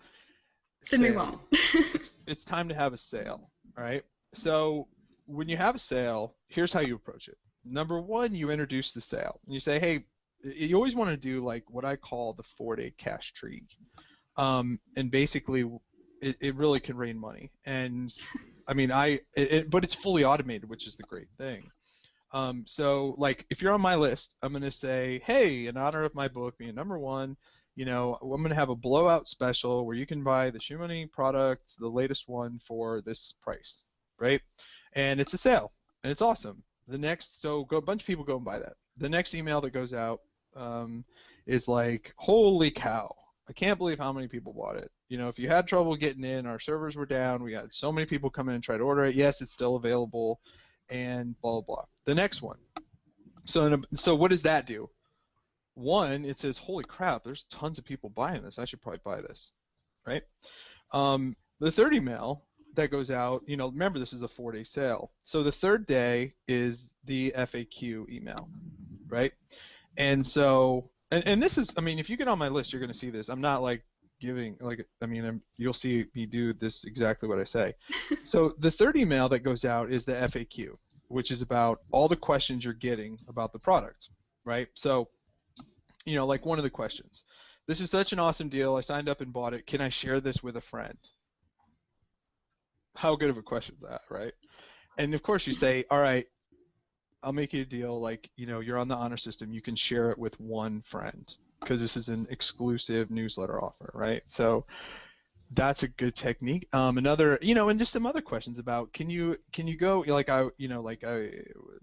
Then we sale. won't. It's time to have a sale. All right. So when you have a sale, here's how you approach it. Number one, you introduce the sale. And you say, hey, you always want to do like what I call the 4-day cash treat. And basically, it really can rain money. And I mean, but it's fully automated, which is the great thing. So like if you're on my list, I'm gonna say, hey, in honor of my book being number one, I'm gonna have a blowout special where you can buy the Shoe Money product, the latest one, for this price, right? And it's a sale, and it's awesome. A bunch of people go and buy that. The next email that goes out is like, holy cow, I can't believe how many people bought it. If you had trouble getting in, our servers were down. We had so many people come in and try to order it. Yes, it's still available, and blah, blah, blah. The next one. So what does that do? One, it says, holy crap, there's tons of people buying this. I should probably buy this, right? The third email that goes out, remember this is a 4-day sale. So the third day is the FAQ email, right? And so, and this is, I mean, if you get on my list, you're going to see this. I'm not like giving, like, I mean, you'll see me do this exactly what I say. So the third email that goes out is the FAQ, which is about all the questions you're getting about the product, right? So, like one of the questions. This is such an awesome deal. I signed up and bought it. Can I share this with a friend? How good of a question is that, right? And of course you say, all right, I'll make you a deal, like, you're on the honor system, you can share it with one friend because this is an exclusive newsletter offer, right? So that's a good technique. Another, and just some other questions about, can you go, blah,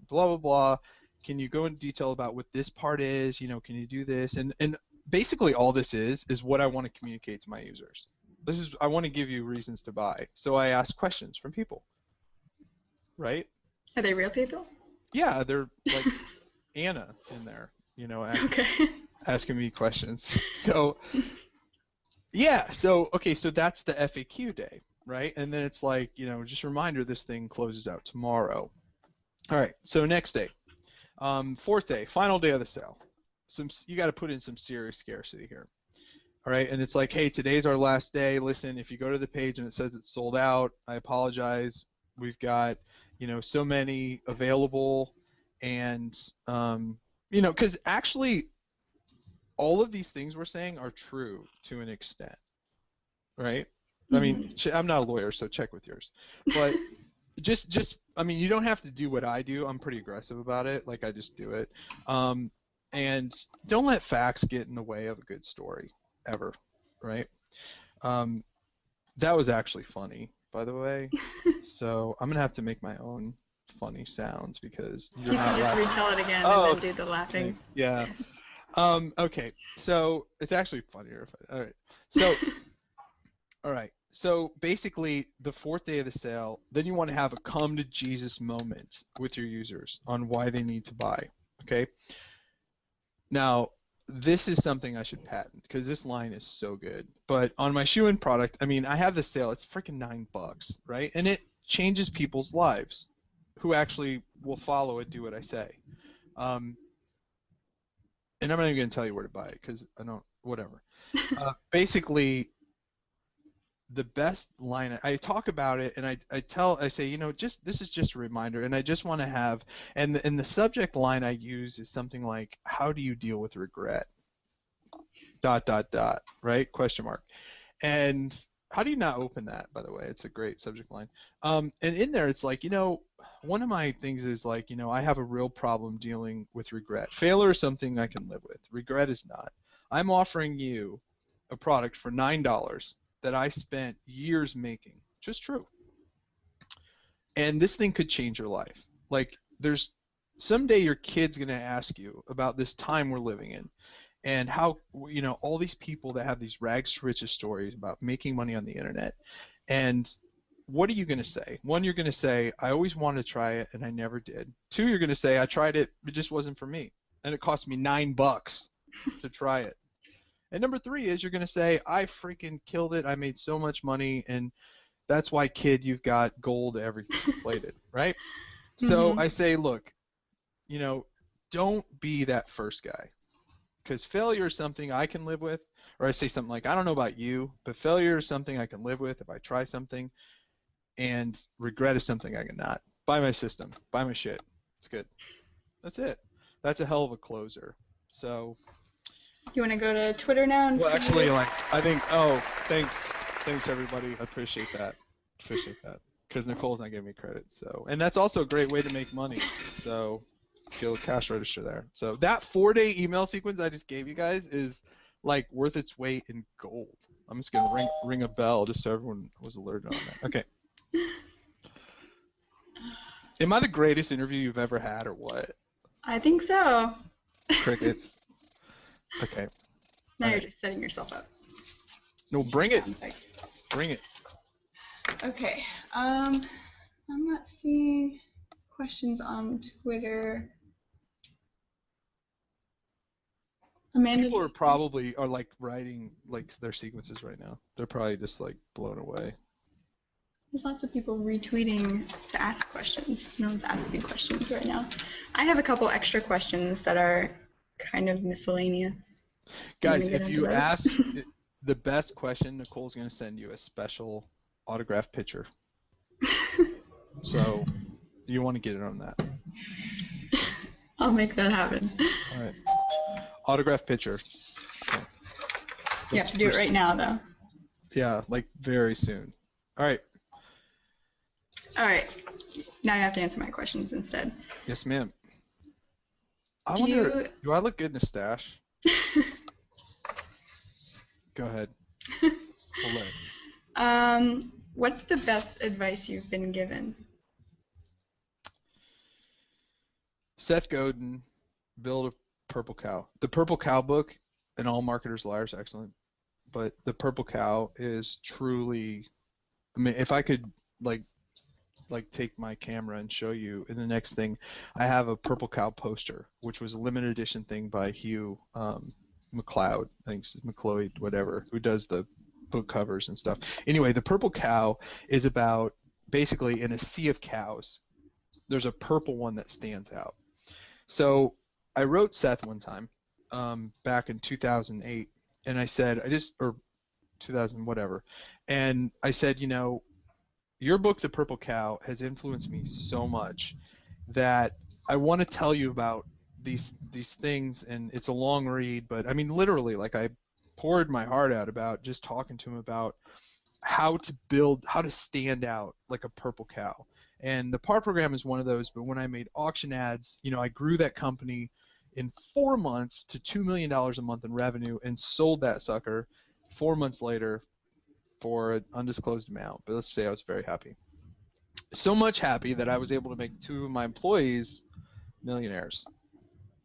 blah, blah, can you go into detail about what this part is, can you do this? And basically all this is what I want to communicate to my users. I want to give you reasons to buy. So I ask questions from people, right? Are they real people? Yeah, they're like Anna in there, Okay. asking me questions. So, yeah, so that's the FAQ day, right? And then it's like, just a reminder, this thing closes out tomorrow. All right, so next day, fourth day, final day of the sale. You got to put in some serious scarcity here. All right, and it's like, hey, today's our last day. Listen, if you go to the page and it says it's sold out, I apologize. We've got, so many available, and because actually all of these things we're saying are true to an extent, right? I mean, I'm not a lawyer, so check with yours. But I mean, you don't have to do what I do. I'm pretty aggressive about it. Like, I just do it. And don't let facts get in the way of a good story, ever, right? That was actually funny, by the way. So I'm gonna have to make my own funny sounds because you're You not can just laughing. retell it again Oh, and then do the laughing. yeah. Okay. So it's actually funnier if all right. So all right. So basically, the fourth day of the sale, then you want to have a come to Jesus moment with your users on why they need to buy. Okay. Now, this is something I should patent because this line is so good. But on my shoe-in product, I mean, I have the sale. It's freaking $9, right? And it changes people's lives who actually will follow it, do what I say. And I'm not even going to tell you where to buy it because I don't, whatever. Basically, the best line, I talk about it and I say, this is just a reminder, and I just want to have, and the subject line I use is something like, how do you deal with regret? ... right? Question mark. And how do you not open that, by the way? It's a great subject line. And in there, it's like, one of my things is like, I have a real problem dealing with regret. Failure is something I can live with. Regret is not. I'm offering you a product for $9 that I spent years making, which is true. And this thing could change your life. Like, someday your kid's going to ask you about this time we're living in and how, all these people that have these rags to riches stories about making money on the internet. And what are you going to say? One, you're going to say, I always wanted to try it and I never did. Two, you're going to say, I tried it, it just wasn't for me. And it cost me $9 to try it. And number three is you're going to say, I freaking killed it. I made so much money. And that's why, kid, you've got gold everything plated, right? So Mm-hmm. I say, look, don't be that first guy. Because failure is something I can live with. Or I say something like, I don't know about you, but failure is something I can live with if I try something. And regret is something I cannot. Buy my system. Buy my shit. It's good. That's it. That's a hell of a closer. So, You want to go to Twitter now and well, see? actually, I think, oh, thanks everybody. I appreciate that. Because Nicole's not giving me credit. So, and that's also a great way to make money. So, go cash register there. So that 4-day email sequence I just gave you guys is like worth its weight in gold. I'm just gonna ring a bell just so everyone was alerted on that. Okay. Am I the greatest interview you've ever had, or what? I think so. Crickets. Okay. Now All you're right. just setting yourself up. No, bring it. Sound effects. Bring it. Okay. I'm not seeing questions on Twitter. Amanda People just are like writing like their sequences right now. They're probably just like blown away. there's lots of people retweeting to ask questions. No one's asking questions right now. I have a couple extra questions that are kind of miscellaneous. I'm Guys, gonna get if into you those. ask the best question, Nicole's gonna send you a special autograph picture. So you want to get in on that. I'll make that happen. All right. Autograph picture. Okay. You have to do it right now, though. Yeah, like very soon. All right. All right. Now you have to answer my questions instead. Yes, ma'am. I Do wonder, you? do I look good in a stash? Go ahead. We'll let. What's the best advice you've been given? Seth Godin, Build a Purple Cow. The Purple Cow book, and All Marketers' Liars, excellent. But the Purple Cow is truly. I mean, if I could like take my camera and show you in the next thing, I have a Purple Cow poster, which was a limited edition thing by Hugh McLeod, I think it's McLeod, whatever, who does the book covers and stuff. Anyway, the Purple Cow is about basically in a sea of cows, there's a purple one that stands out. So I wrote Seth one time back in 2008, and I said, or 2000, whatever, and I said, your book, The Purple Cow, has influenced me so much that I want to tell you about these things, and it's a long read, but I mean literally, like I poured my heart out about just talking to him about how to stand out like a purple cow. And the PAR program is one of those, but when I made auction ads, I grew that company in 4 months to $2 million a month in revenue and sold that sucker 4 months later for an undisclosed amount. But let's say I was very happy. So much happy that I was able to make 2 of my employees millionaires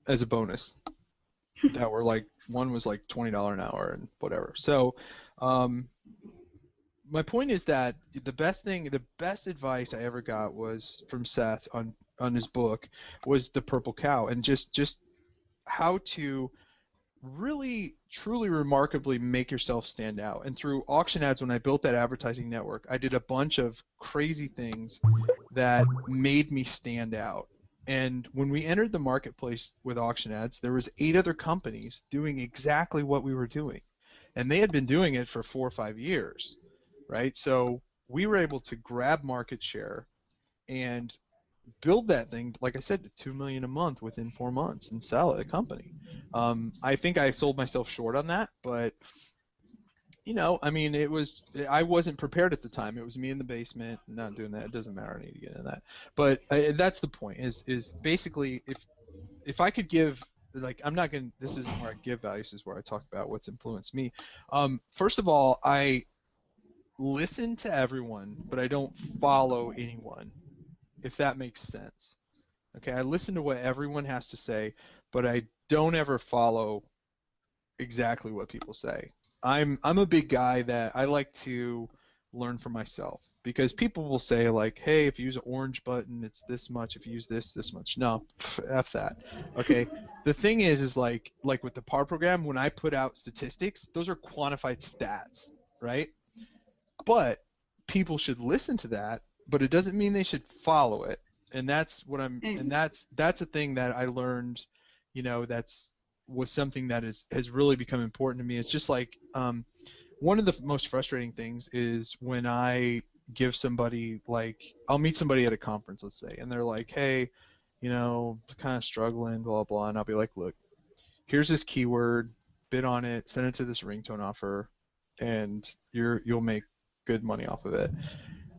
as a bonus. That were like, one was like $20 an hour and whatever. So my point is that the best advice I ever got was from Seth on his book was The Purple Cow, and just how to really truly remarkably make yourself stand out. And through auction ads, when I built that advertising network, I did a bunch of crazy things that made me stand out. And when we entered the marketplace with auction ads, there was 8 other companies doing exactly what we were doing, and they had been doing it for 4 or 5 years, right? So we were able to grab market share and build that thing, like I said, to 2 million a month within 4 months and sell it a company. I think I sold myself short on that, but I mean, I wasn't prepared at the time. It was me in the basement, not doing that. It doesn't matter. I need to get into that. But that's the point. Is basically if I could give, like, I'm not gonna. This isn't where I give value. This is where I talk about what's influenced me. First of all, I listen to everyone, but I don't follow anyone, if that makes sense. Okay, I listen to what everyone has to say, but I don't ever follow exactly what people say. I'm a big guy that I like to learn for myself. because people will say like, hey, if you use an orange button, it's this much. If you use this much. No, F that. Okay. The thing is like with the PAR program, when I put out statistics, those are quantified stats, right? But people should listen to that, but it doesn't mean they should follow it. And that's what I'm, and that's a thing that I learned, that's was something that has really become important to me. It's just like, one of the most frustrating things is when I give somebody, like, I'll meet somebody at a conference, let's say, and they're like, hey, kind of struggling, blah, blah, and I'll be like, look, here's this keyword, bid on it, send it to this ringtone offer, and you'll make good money off of it.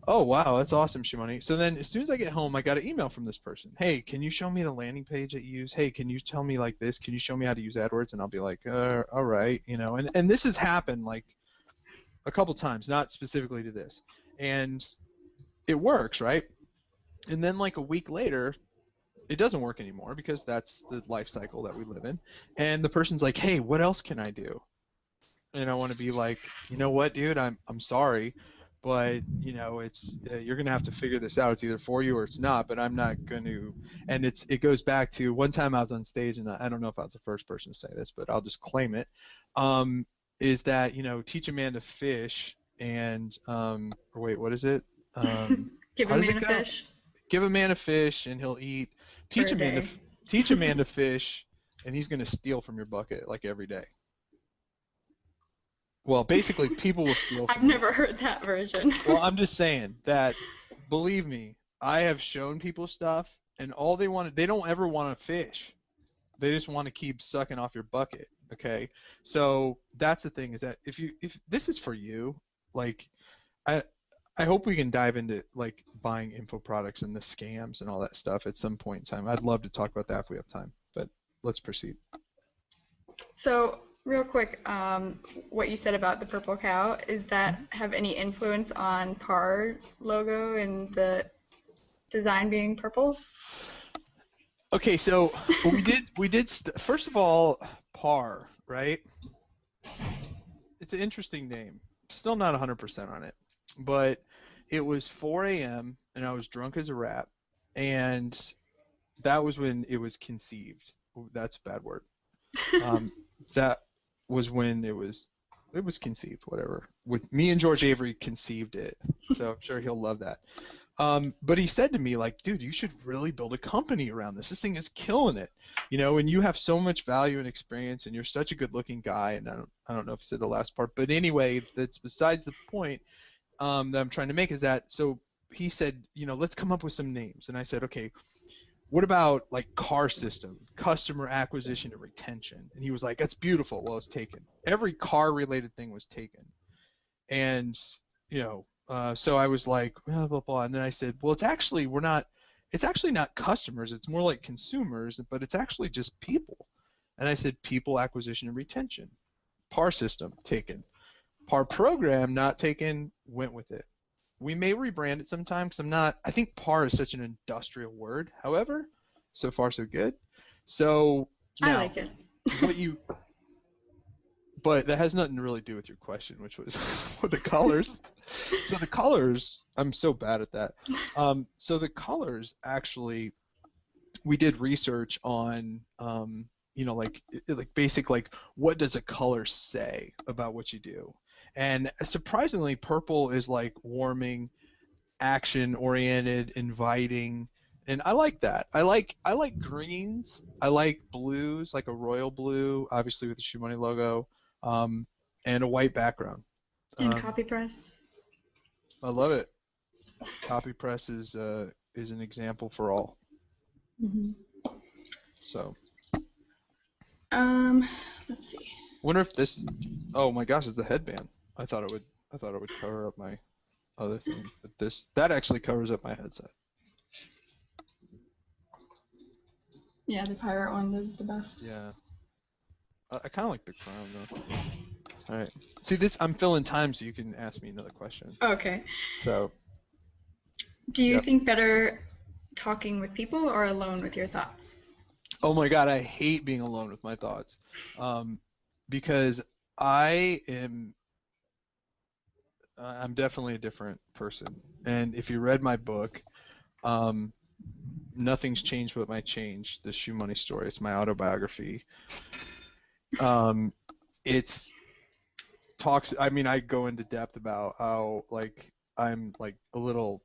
Oh, wow, that's awesome, Shimoni. So then as soon as I get home, I got an email from this person. Hey, can you show me the landing page that you use? Hey, can you tell me like this? Can you show me how to use AdWords? And I'll be like, all right, and this has happened like a couple times, not specifically to this. And it works, right? And then like a week later, it doesn't work anymore because that's the life cycle that we live in. And the person's like, hey, what else can I do? And I want to be like, you know what, dude, I'm sorry, but it's you're gonna have to figure this out. It's either for you or it's not. But I'm not going to. And it goes back to one time I was on stage, and I don't know if I was the first person to say this, but I'll just claim it. Is that teach a man to fish and or wait, what is it? Give How a does man it a go? fish Give a man a fish and he'll eat. for Teach a a man to day. teach a man to fish, and he's gonna steal from your bucket like every day. Well, basically, people will steal I've from you. never heard that version. Well, I'm just saying that, believe me, I have shown people stuff, and all they don't ever want to fish. They just want to keep sucking off your bucket. Okay, so that's the thing is that if this is for you, like, I I hope we can dive into like buying info products and the scams and all that stuff at some point in time. I'd love to talk about that if we have time, but let's proceed. So, real quick, what you said about the purple cow, is that have any influence on PAR logo and the design being purple? Okay, so first of all, PAR, right? It's an interesting name. Still not 100% on it, but it was 4 a.m. and I was drunk as a rat, and that was when it was conceived. Ooh, that's a bad word. Um, that was when it was conceived, whatever. With me and George Avery conceived it, so I'm sure he'll love that. But he said to me, like, dude, you should really build a company around this. This thing is killing it, and you have so much value and experience, and you're such a good-looking guy. And I don't know if he said the last part, but anyway, that's besides the point that I'm trying to make is that so he said, let's come up with some names, and I said, okay, what about like car system, customer acquisition and retention? And he was like, that's beautiful. Well, it's taken. Every car-related thing was taken. And so I was like, blah, blah, blah. And then I said, well, it's actually not customers. It's more like consumers, but it's actually just people. And I said, people acquisition and retention. PAR system, taken. PAR program, not taken, went with it. We may rebrand it sometime because I think PAR is such an industrial word. However, so far so good. So I now, like it. what you but that has nothing to really do with your question, which was with the colors. So the colors, I'm so bad at that. So the colors actually, we did research on, like basic, like what does a color say about what you do? And surprisingly, purple is like warming, action-oriented, inviting, and I like that. I like greens. I like blues, like a royal blue, obviously with the Shoe Money logo, um, and a white background. And Um, copy press. I love it. Copy press is an example for all. hmm So, Um, let's see. wonder if this. Oh my gosh, it's a headband. I thought it would. I thought it would cover up my other thing, but that actually covers up my headset. Yeah, the pirate one does the best. Yeah. I kind of like the crown though. All right. See this, I'm filling time so you can ask me another question. Okay. So, Do you yep. think better talking with people or alone with your thoughts? Oh my God, I hate being alone with my thoughts, because I am I'm definitely a different person. And if you read my book, um, Nothing's Changed But Might Change, the Shoe Money story. It's my autobiography. Um, it's talks. I mean, I go into depth about how like I'm like a little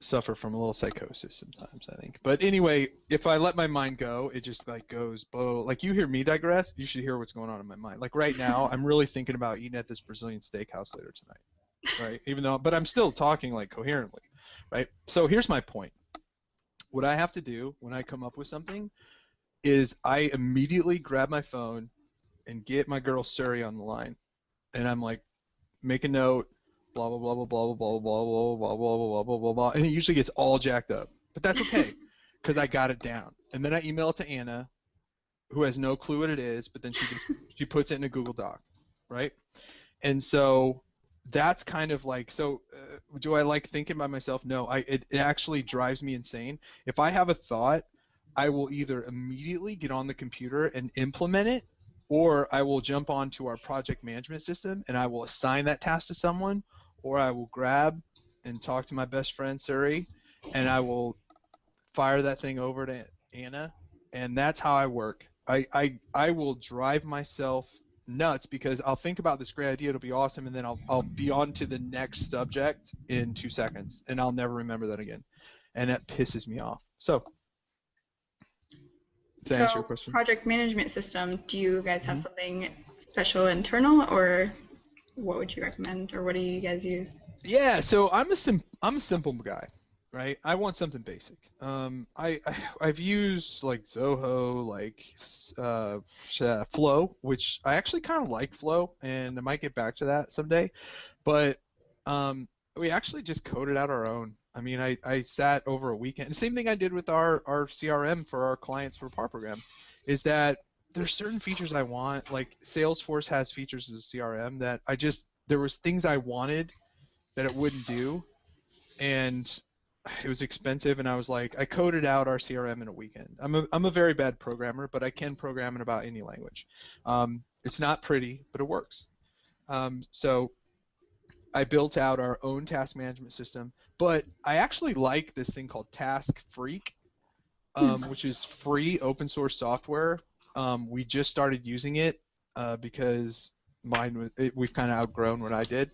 suffer from a little psychosis sometimes, I think. But anyway, if I let my mind go, it just like goes blow. Like you hear me digress, you should hear what's going on in my mind. Like right now, I'm really thinking about eating at this Brazilian steakhouse later tonight, right? Even though, but I'm still talking like coherently, right? So here's my point. What I have to do when I come up with something is I immediately grab my phone and get my girl Suri on the line, and I'm like, make a note, blah blah blah blah blah blah blah blah blah blah blah blah blah blah blah, and it usually gets all jacked up. But that's okay, because I got it down. And then I email it to Anna, who has no clue what it is, but then she puts it in a Google Doc, right? And so that's kind of like do I like thinking by myself? No, it actually drives me insane. If I have a thought, I will either immediately get on the computer and implement it, or I will jump onto our project management system and I will assign that task to someone, or I will grab and talk to my best friend Suri, and I will fire that thing over to Anna, and that's how I work. I will drive myself nuts because I'll think about this great idea, it'll be awesome, and then I'll be on to the next subject in 2 seconds, and I'll never remember that again, and that pisses me off. So, to answer your So, question. project management system, do you guys have Mm-hmm. something special internal, or what would you recommend, or what do you guys use? Yeah, so I'm a simple guy, right? I want something basic. I've used like Zoho, like Flow, which I actually kind of like Flow, and I might get back to that someday. But um, we actually just coded out our own. I mean, I sat over a weekend. The same thing I did with our CRM for our clients for PAR program, is that there's certain features I want. Like Salesforce has features as a CRM that there was things I wanted that it wouldn't do, and it was expensive, and I was like, I coded out our CRM in a weekend. I'm a very bad programmer, but I can program in about any language. It's not pretty, but it works. So I built out our own task management system, but I actually like this thing called Task Freak, Hmm. which is free open source software. We just started using it because we've kind of outgrown what I did,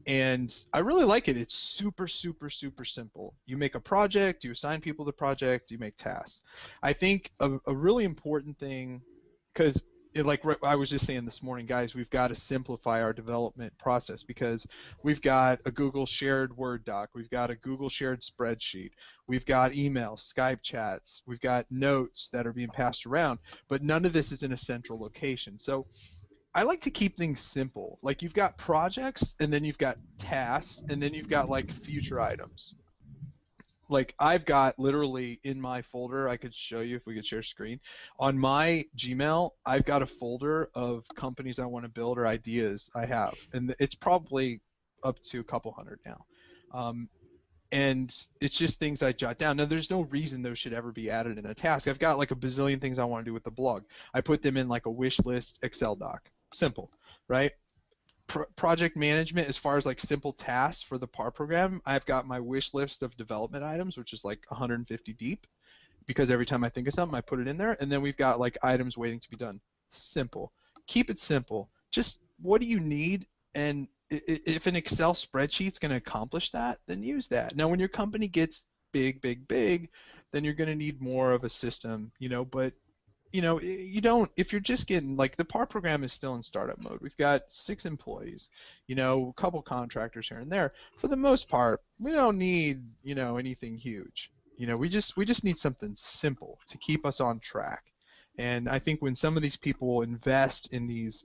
and I really like it. It's super, super, super simple. You make a project, you assign people to the project, you make tasks. I think a really important thing, because like I was just saying this morning, guys, we've got to simplify our development process because we've got a Google shared Word doc, we've got a Google shared spreadsheet, we've got emails, Skype chats, we've got notes that are being passed around, but none of this is in a central location. So I like to keep things simple. Like you've got projects, and then you've got tasks, and then you've got like future items. Like I've got literally in my folder, I could show you if we could share screen. On my Gmail, I've got a folder of companies I want to build or ideas I have, and it's probably up to a couple hundred now. Um, and it's just things I jot down. Now, there's no reason those should ever be added in a task. I've got like a bazillion things I want to do with the blog. I put them in like a wish list Excel doc. Simple, right? Project management, as far as like simple tasks for the PAR program, I've got my wish list of development items, which is like 150 deep, because every time I think of something, I put it in there. And then we've got like items waiting to be done. Simple. Keep it simple. Just what do you need? And if an Excel spreadsheet's going to accomplish that, then use that. Now, when your company gets big, big, big, then you're going to need more of a system, but you don't, if you're just getting, like, the PAR program is still in startup mode. We've got 6 employees, a couple contractors here and there. For the most part, we don't need, anything huge. We just need something simple to keep us on track. And I think when some of these people invest in these,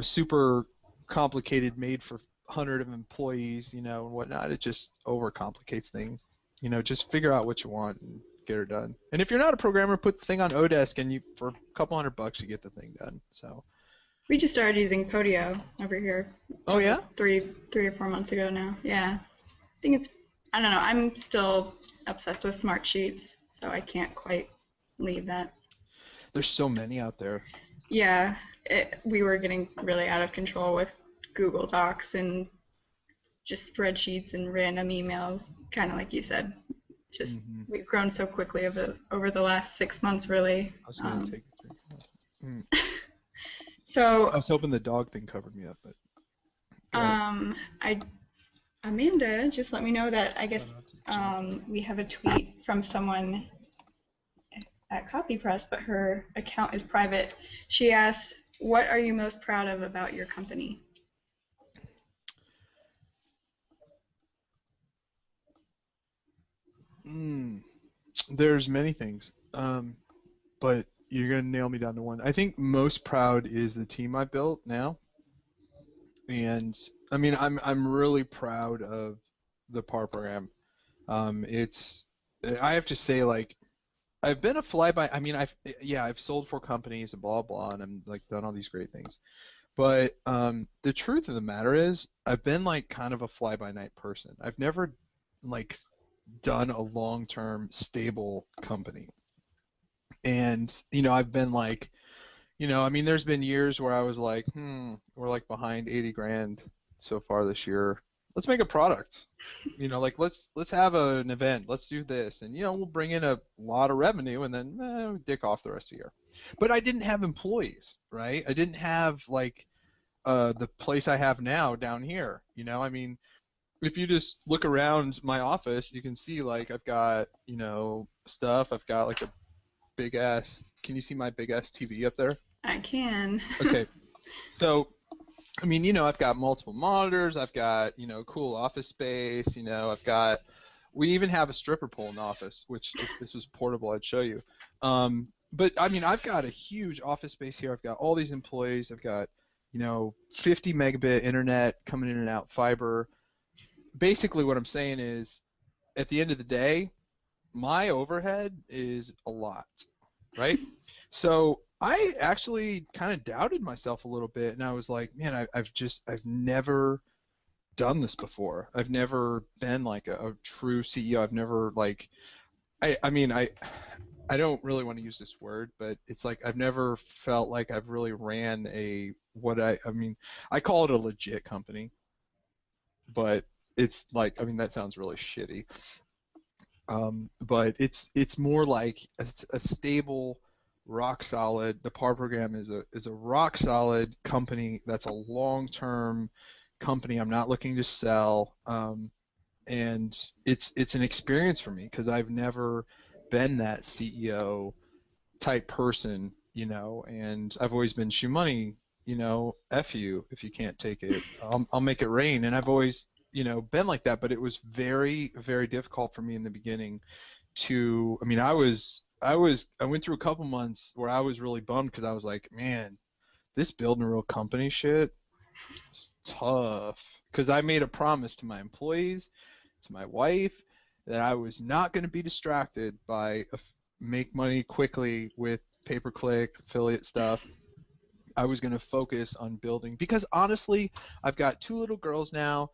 super complicated, made for 100 of employees, and whatnot, it just overcomplicates things. Just figure out what you want and get her done. And if you're not a programmer, put the thing on Odesk, and for a couple $100 you get the thing done. So. We just started using Podio over here Oh yeah. 3 or 4 months ago now. Yeah, I think it's, I don't know. I'm still obsessed with smart sheets, so I can't quite leave that. There's so many out there. Yeah, we were getting really out of control with Google Docs and just spreadsheets and random emails, kind of like you said. Just Hmm. we've grown so quickly over the last 6 months, really. I was gonna take a drink. Mm. I So was hoping the dog thing covered me up, but go ahead. I Amanda just let me know that I Shout guess out to Jen. we have a tweet from someone at Copy Press, but her account is private. She asked, "What are you most proud of about your company?" Mm. There's many things, but you're gonna nail me down to one. I think most proud is the team I built now, and I mean I'm really proud of the PAR program. It's I have to say like I've been a fly-by. I mean I've sold for companies and blah blah, and I'm like done all these great things. But the truth of the matter is, I've been like kind of a fly-by-night person. I've never like done a long-term stable company. And I've been like, I mean, there's been years where I was like, we're like behind 80 grand so far this year. Let's make a product. Like let's have an event. Let's do this, and we'll bring in a lot of revenue, and then we dick off the rest of the year. But I didn't have employees, right? I didn't have like the place I have now down here. I mean, if you just look around my office, you can see like I've got stuff. I've got like a big ass. Can you see my big ass TV up there? I can. Okay, so I mean, I've got multiple monitors. I've got cool office space. I've got. We even have a stripper pole in the office, which if this was portable, I'd show you. But I mean, I've got a huge office space here. I've got all these employees. I've got 50 megabit internet coming in and out, fiber. Basically, what I'm saying is, at the end of the day, my overhead is a lot, right? So I actually kind of doubted myself a little bit, and I was like, man, I've never done this before. I've never been like a true CEO. I've never like, I mean, I don't really want to use this word, but it's like I've never felt like I've really ran I mean, I call it a legit company, but it's like, I mean, that sounds really shitty. But it's more like a stable, rock solid. The PAR program is a rock solid company that's a long-term company. I'm not looking to sell, and it's an experience for me because I've never been that CEO type person, and I've always been shoe money, F you if you can't take it. I'll make it rain. And I've always, been like that, but it was very, very difficult for me in the beginning I mean, I went through a couple months where I was really bummed because I was like, man, this building a real company shit is tough. Because I made a promise to my employees, to my wife, that I was not going to be distracted by make money quickly with pay-per-click affiliate stuff. I was going to focus on building because honestly, I've got two little girls now.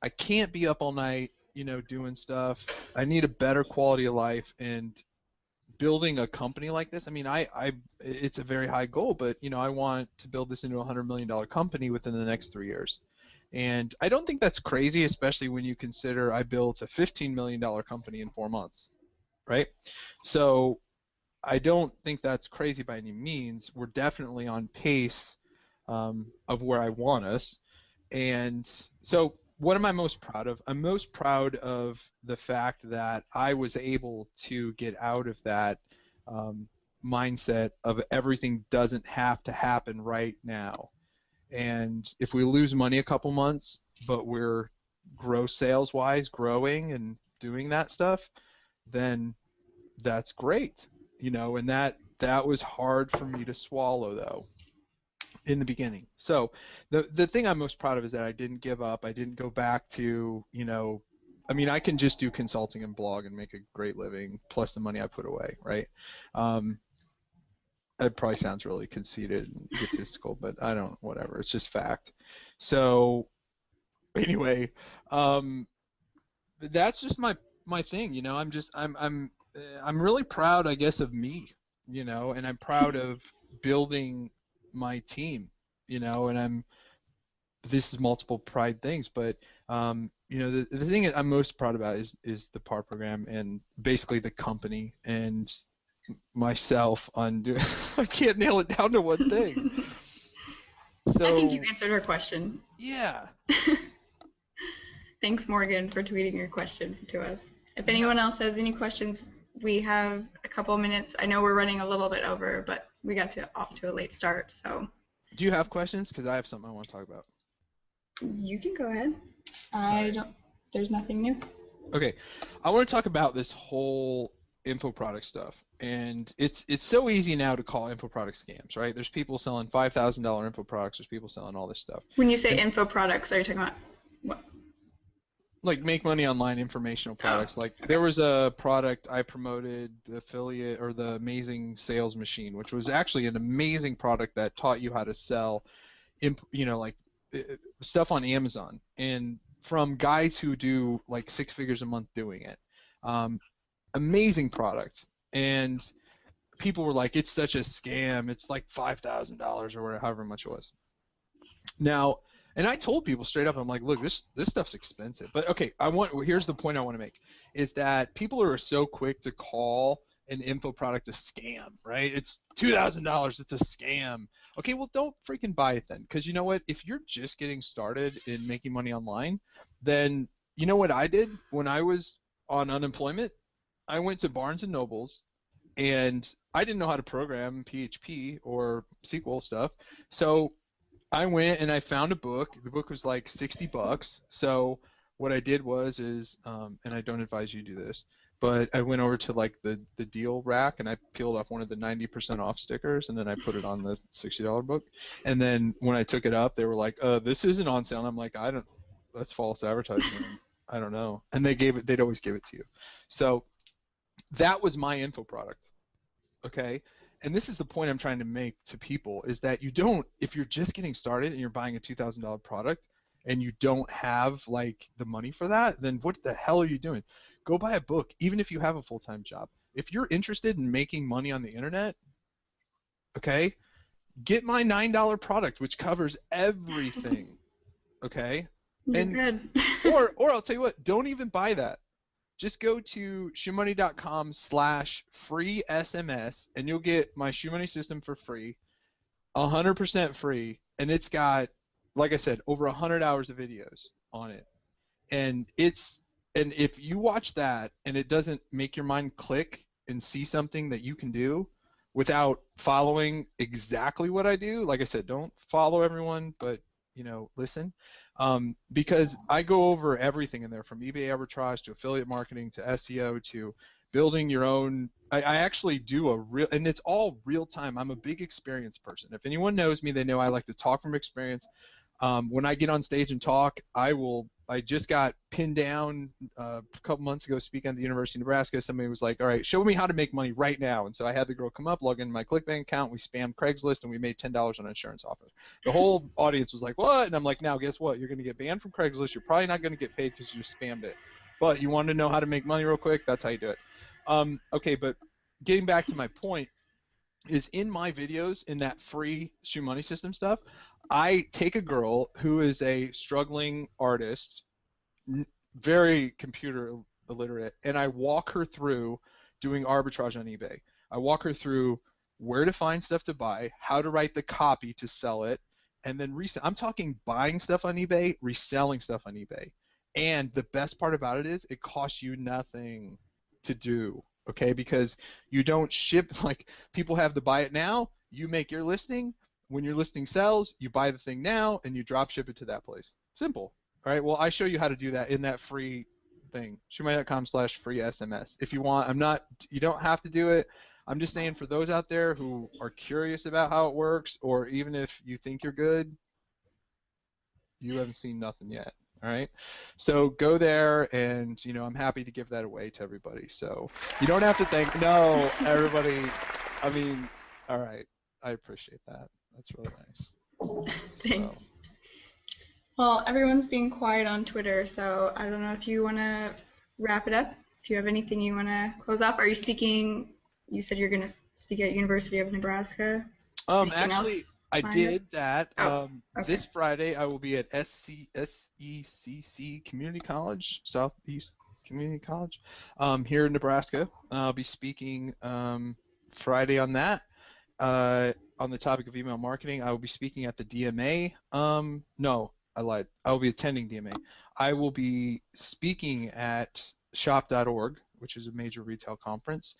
I can't be up all night, doing stuff. I need a better quality of life, and building a company like this. I mean, it's a very high goal, but I want to build this into a $100 million company within the next 3 years. And I don't think that's crazy, especially when you consider I built a $15 million company in 4 months, right? So I don't think that's crazy by any means. We're definitely on pace of where I want us. And so, what am I most proud of? I'm most proud of the fact that I was able to get out of that um, mindset of everything doesn't have to happen right now. And if we lose money a couple months, but we're gross sales wise growing and doing that stuff, then that's great, and that was hard for me to swallow though in the beginning. So the thing I'm most proud of is that I didn't give up. I didn't go back to, I mean, I can just do consulting and blog and make a great living plus the money I put away, right? Um, it probably sounds really conceited and egotistical, but I don't, whatever. It's just fact. So anyway, um, that's just my thing, I'm really proud, I guess, of me, and I'm proud of building my team, and this is multiple pride things, but the thing I'm most proud about is the PAR program and basically the company and myself on doing. I can't nail it down to one thing. I think So you answered her question. yeah. Thanks, Morgan, for tweeting your question to us. If Yeah. anyone else has any questions, we have a couple minutes. I know we're running a little bit over, but we got off to a late start, so. Do you have questions? Because I have something I want to talk about. You can go ahead. I don't. There's nothing new. Okay, I want to talk about this whole info product stuff, and it's so easy now to call info product scams, right? There's people selling $5,000 info products. There's people selling all this stuff. When you say info products, are you talking about what? Like make money online informational products. Oh, Like okay. there was a product I promoted, the affiliate or the Amazing Sales Machine, which was actually an amazing product that taught you how to sell, like stuff on Amazon and from guys who do like 6 figures a month doing it. Amazing product. And people were like, it's such a scam. It's like $5,000 or whatever, however much it was. Now, and I told people straight up, I'm like, look, this stuff's expensive. But okay, here's the point I want to make, is that people are so quick to call an info product a scam, right? It's $2,000, it's a scam. Okay, well, don't freaking buy it then, because you know what? If you're just getting started in making money online, then you know what I did when I was on unemployment? I went to Barnes and Nobles, and I didn't know how to program PHP or SQL stuff, so I went and I found a book. The book was like $60. So what I did and I don't advise you do this, but I went over to like the deal rack and I peeled off one of the 90% off stickers and then I put it on the $60 book. And then when I took it up, they were like, this isn't on sale. And I'm like, that's false advertising. I don't know. And they'd always give it to you. So that was my info product. Okay. And this is the point I'm trying to make to people, is that if you're just getting started and you're buying a $2,000 product and you don't have like the money for that, then what the hell are you doing? Go buy a book, even if you have a full-time job. If you're interested in making money on the internet, okay, get my $9 product, which covers everything, okay? You're good. or I'll tell you what, don't even buy that. Just go to shoemoney.com/free SMS and you'll get my Shoe Money system for free, 100% free, and it's got, like I said, over 100 hours of videos on it. And if you watch that and it doesn't make your mind click and see something that you can do without following exactly what I do, like I said, don't follow everyone, but listen. Because I go over everything in there, from eBay arbitrage to affiliate marketing to SEO to building your own. I actually do and it's all real time. I'm a big experience person. If anyone knows me, they know I like to talk from experience. When I get on stage and talk, I just got pinned down a couple months ago speaking at the University of Nebraska. Somebody was like, all right, show me how to make money right now. And so I had the girl come up, log in my ClickBank account, we spammed Craigslist, and we made $10 on an insurance offer. The whole audience was like, what? And I'm like, now guess what? You're going to get banned from Craigslist. You're probably not going to get paid because you spammed it. But you want to know how to make money real quick? That's how you do it. Okay, but getting back to my point, is in my videos, in that free Shoe Money system stuff, I take a girl who is a struggling artist, very computer illiterate, and I walk her through doing arbitrage on eBay. I walk her through where to find stuff to buy, how to write the copy to sell it, and then I'm talking buying stuff on eBay, reselling stuff on eBay. And the best part about it is it costs you nothing to do. Okay, because you don't ship, like people have to buy it now, you make your listing, when your listing sells, you buy the thing now and you drop ship it to that place. Simple. All right, well, I show you how to do that in that free thing, shoemoney.com/free SMS. If you want, you don't have to do it. I'm just saying for those out there who are curious about how it works, or even if you think you're good, you haven't seen nothing yet. All right, so go there, and I'm happy to give that away to everybody. So you don't have to thank everybody. I mean, all right, I appreciate that. That's really nice. Thanks. So. Well, everyone's being quiet on Twitter, so I don't know if you want to wrap it up. If you have anything you want to close off. Are you speaking? You said you're going to speak at University of Nebraska. Actually, I Reminder? did that. Oh, okay. This Friday, I will be at SECC Community College, Southeast Community College, here in Nebraska. I'll be speaking Friday on that. On the topic of email marketing, I will be speaking at the DMA. No, I lied. I will be attending DMA. I will be speaking at shop.org, which is a major retail conference.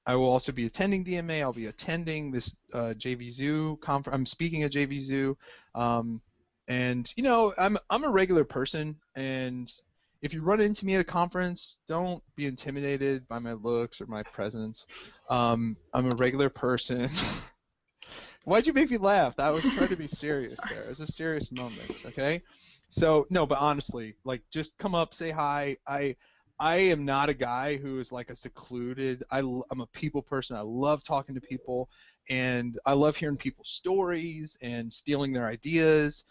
I will also be attending DMA. I'll be attending this JV Zoo conference. I'm speaking at JV Zoo. And I'm a regular person, and if you run into me at a conference, don't be intimidated by my looks or my presence. I'm a regular person. Why'd you make me laugh? I was trying to be serious there. It was a serious moment, okay? So, no, but honestly, like, just come up, say hi. I am not a guy who is like a secluded. I'm a people person. I love talking to people, and I love hearing people's stories and stealing their ideas.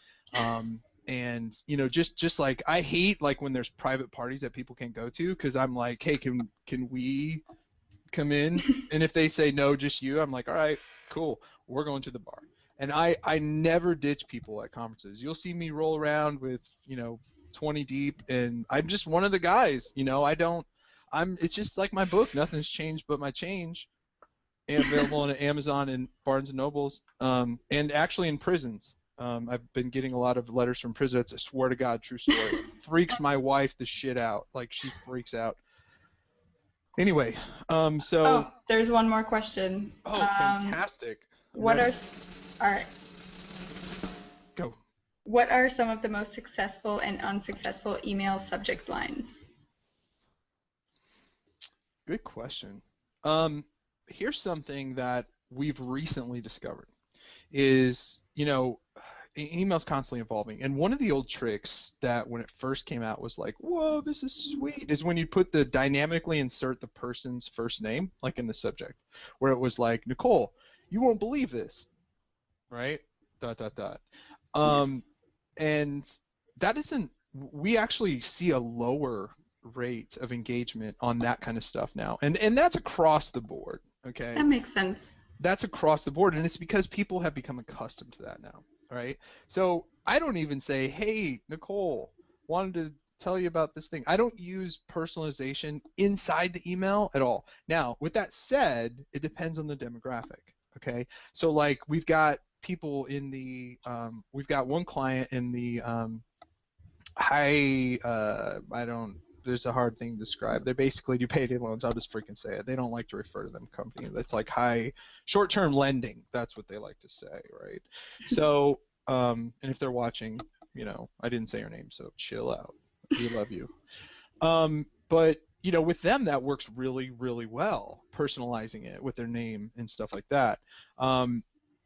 And just like I hate like when there's private parties that people can't go to because I'm like, hey, can we come in? And if they say no, just you, I'm like, all right, cool, we're going to the bar. And I never ditch people at conferences. You'll see me roll around with 20 deep, and I'm just one of the guys. It's just like my book, nothing's changed but my change. And available on Amazon and Barnes and Nobles, and actually in prisons. I've been getting a lot of letters from prisons. I swear to God, true story. Freaks my wife the shit out. Like, she freaks out. Anyway, so. Oh, there's one more question. Oh, fantastic. I'm What ready. are, all right. Go. What are some of the most successful and unsuccessful email subject lines? Good question. Here's something that we've recently discovered is, email's constantly evolving. And one of the old tricks that when it first came out was like, whoa, this is sweet, is when you dynamically insert the person's first name, like in the subject, where it was like, Nicole, you won't believe this, right? ... Yeah. And that isn't, we actually see a lower rate of engagement on that kind of stuff now. And that's across the board, okay? That makes sense. That's across the board, and it's because people have become accustomed to that now, right? So I don't even say, hey, Nicole, wanted to tell you about this thing. I don't use personalization inside the email at all. Now, with that said, it depends on the demographic, okay? So, like, we've got people in the, we've got one client in the there's a hard thing to describe. They basically do payday loans. I'll just freaking say it. They don't like to refer to them company. That's like high short-term lending. That's what they like to say, right? So, and if they're watching, I didn't say your name, so chill out. We love you. But with them that works really, really well, personalizing it with their name and stuff like that.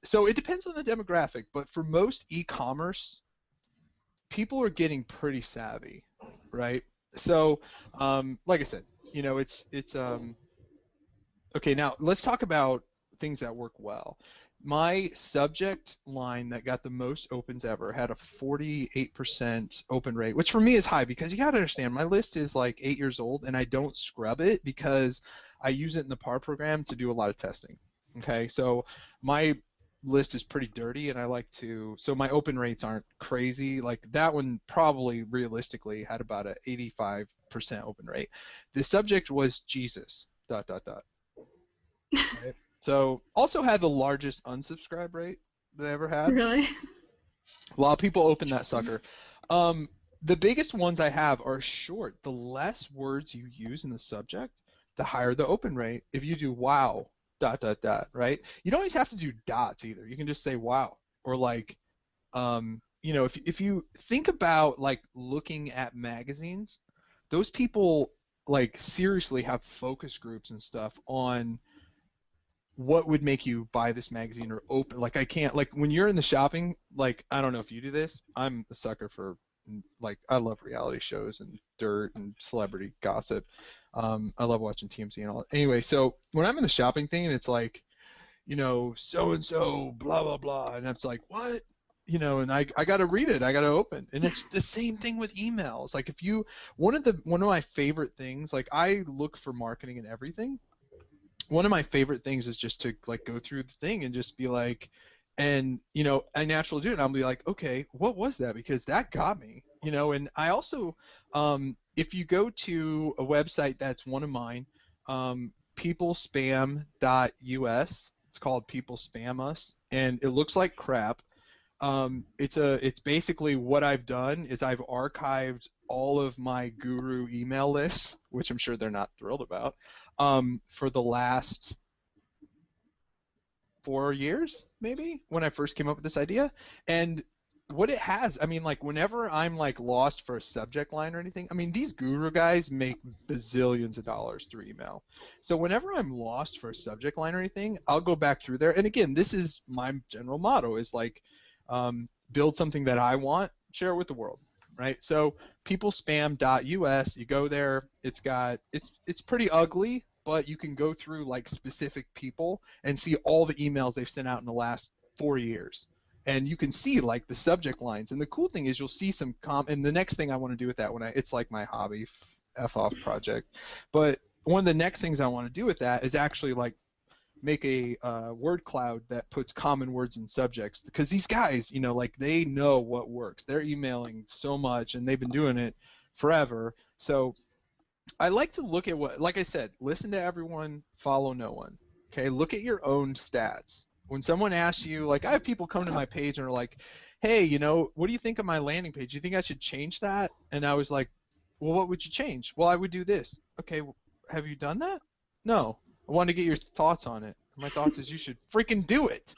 So it depends on the demographic, but for most e-commerce, people are getting pretty savvy, right? So, like I said, it's okay. Now let's talk about things that work well. My subject line that got the most opens ever had a 48% open rate, which for me is high because you got to understand my list is like 8 years old and I don't scrub it because I use it in the PAR program to do a lot of testing. Okay, so my list is pretty dirty and I like to, so my open rates aren't crazy. Like that one probably realistically had about a 85% open rate. The subject was Jesus, ... Right? So also had the largest unsubscribe rate that I ever had. Really? A lot of people open that sucker. The biggest ones I have are short. The less words you use in the subject, the higher the open rate. If you do wow, ... right? You don't always have to do dots either. You can just say wow. Or like, if you think about like looking at magazines, those people like seriously have focus groups and stuff on what would make you buy this magazine or open. Like I can't, like when you're in the shopping, like I don't know if you do this, I'm a sucker for, like, I love reality shows and dirt and celebrity gossip. I love watching TMZ and all. Anyway, so when I'm in the shopping thing and it's like, so and so blah blah blah, and it's like, what? And I got to read it, I got to open. And it's the same thing with emails. Like if you, one of my favorite things, like I look for marketing and everything. One of my favorite things is just to like go through the thing and just be like, And, you know, I naturally do it. And I'll be like, okay, what was that? Because that got me, you know. And I also, if you go to a website that's one of mine, peoplespam.us, it's called People Spam Us, and it looks like crap. It's basically what I've done is I've archived all of my guru email lists, which I'm sure they're not thrilled about, for the last 4 years, maybe, when I first came up with this idea. And what it has, I mean, like, whenever I'm like lost for a subject line or anything, I mean, these guru guys make bazillions of dollars through email. So whenever I'm lost for a subject line or anything, I'll go back through there. And again, this is my general motto, is like, build something that I want, share it with the world. Right? So peoplespam.us, you go there, it's pretty ugly, but you can go through like specific people and see all the emails they've sent out in the last 4 years. And you can see like the subject lines. And the cool thing is you'll see some and the next thing I want to do with that, it's like my hobby F off project. But one of the next things I want to do with that is actually like make a word cloud that puts common words and subjects, because these guys, you know, like, they know what works. They're emailing so much and they've been doing it forever. So I like to look at what, like I said, listen to everyone, follow no one. Okay, look at your own stats. When someone asks you, like, I have people come to my page and are like, hey, you know, what do you think of my landing page? Do you think I should change that? And I was like, well, what would you change? Well, I would do this. Okay, have you done that? No. I want to get your thoughts on it. My thoughts is you should freaking do it.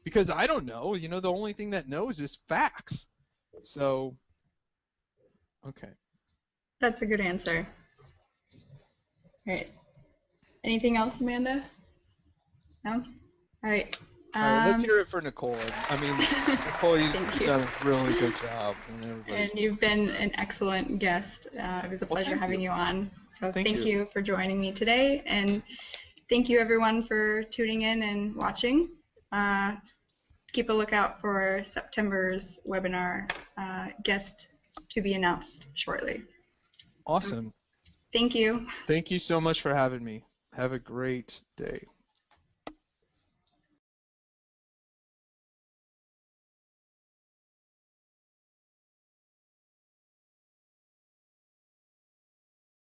Because I don't know. You know, the only thing that knows is facts. So, okay. That's a good answer. All right. Anything else, Amanda? No? All right. All right, let's hear it for Nicole. I mean, Nicole, Thank you've you. done a really good job. And you've been an excellent guest. It was a pleasure having you on. So thank you for joining me today. And thank you, everyone, for tuning in and watching. Keep a lookout for September's webinar guest to be announced shortly. Awesome. So, thank you. Thank you so much for having me. Have a great day.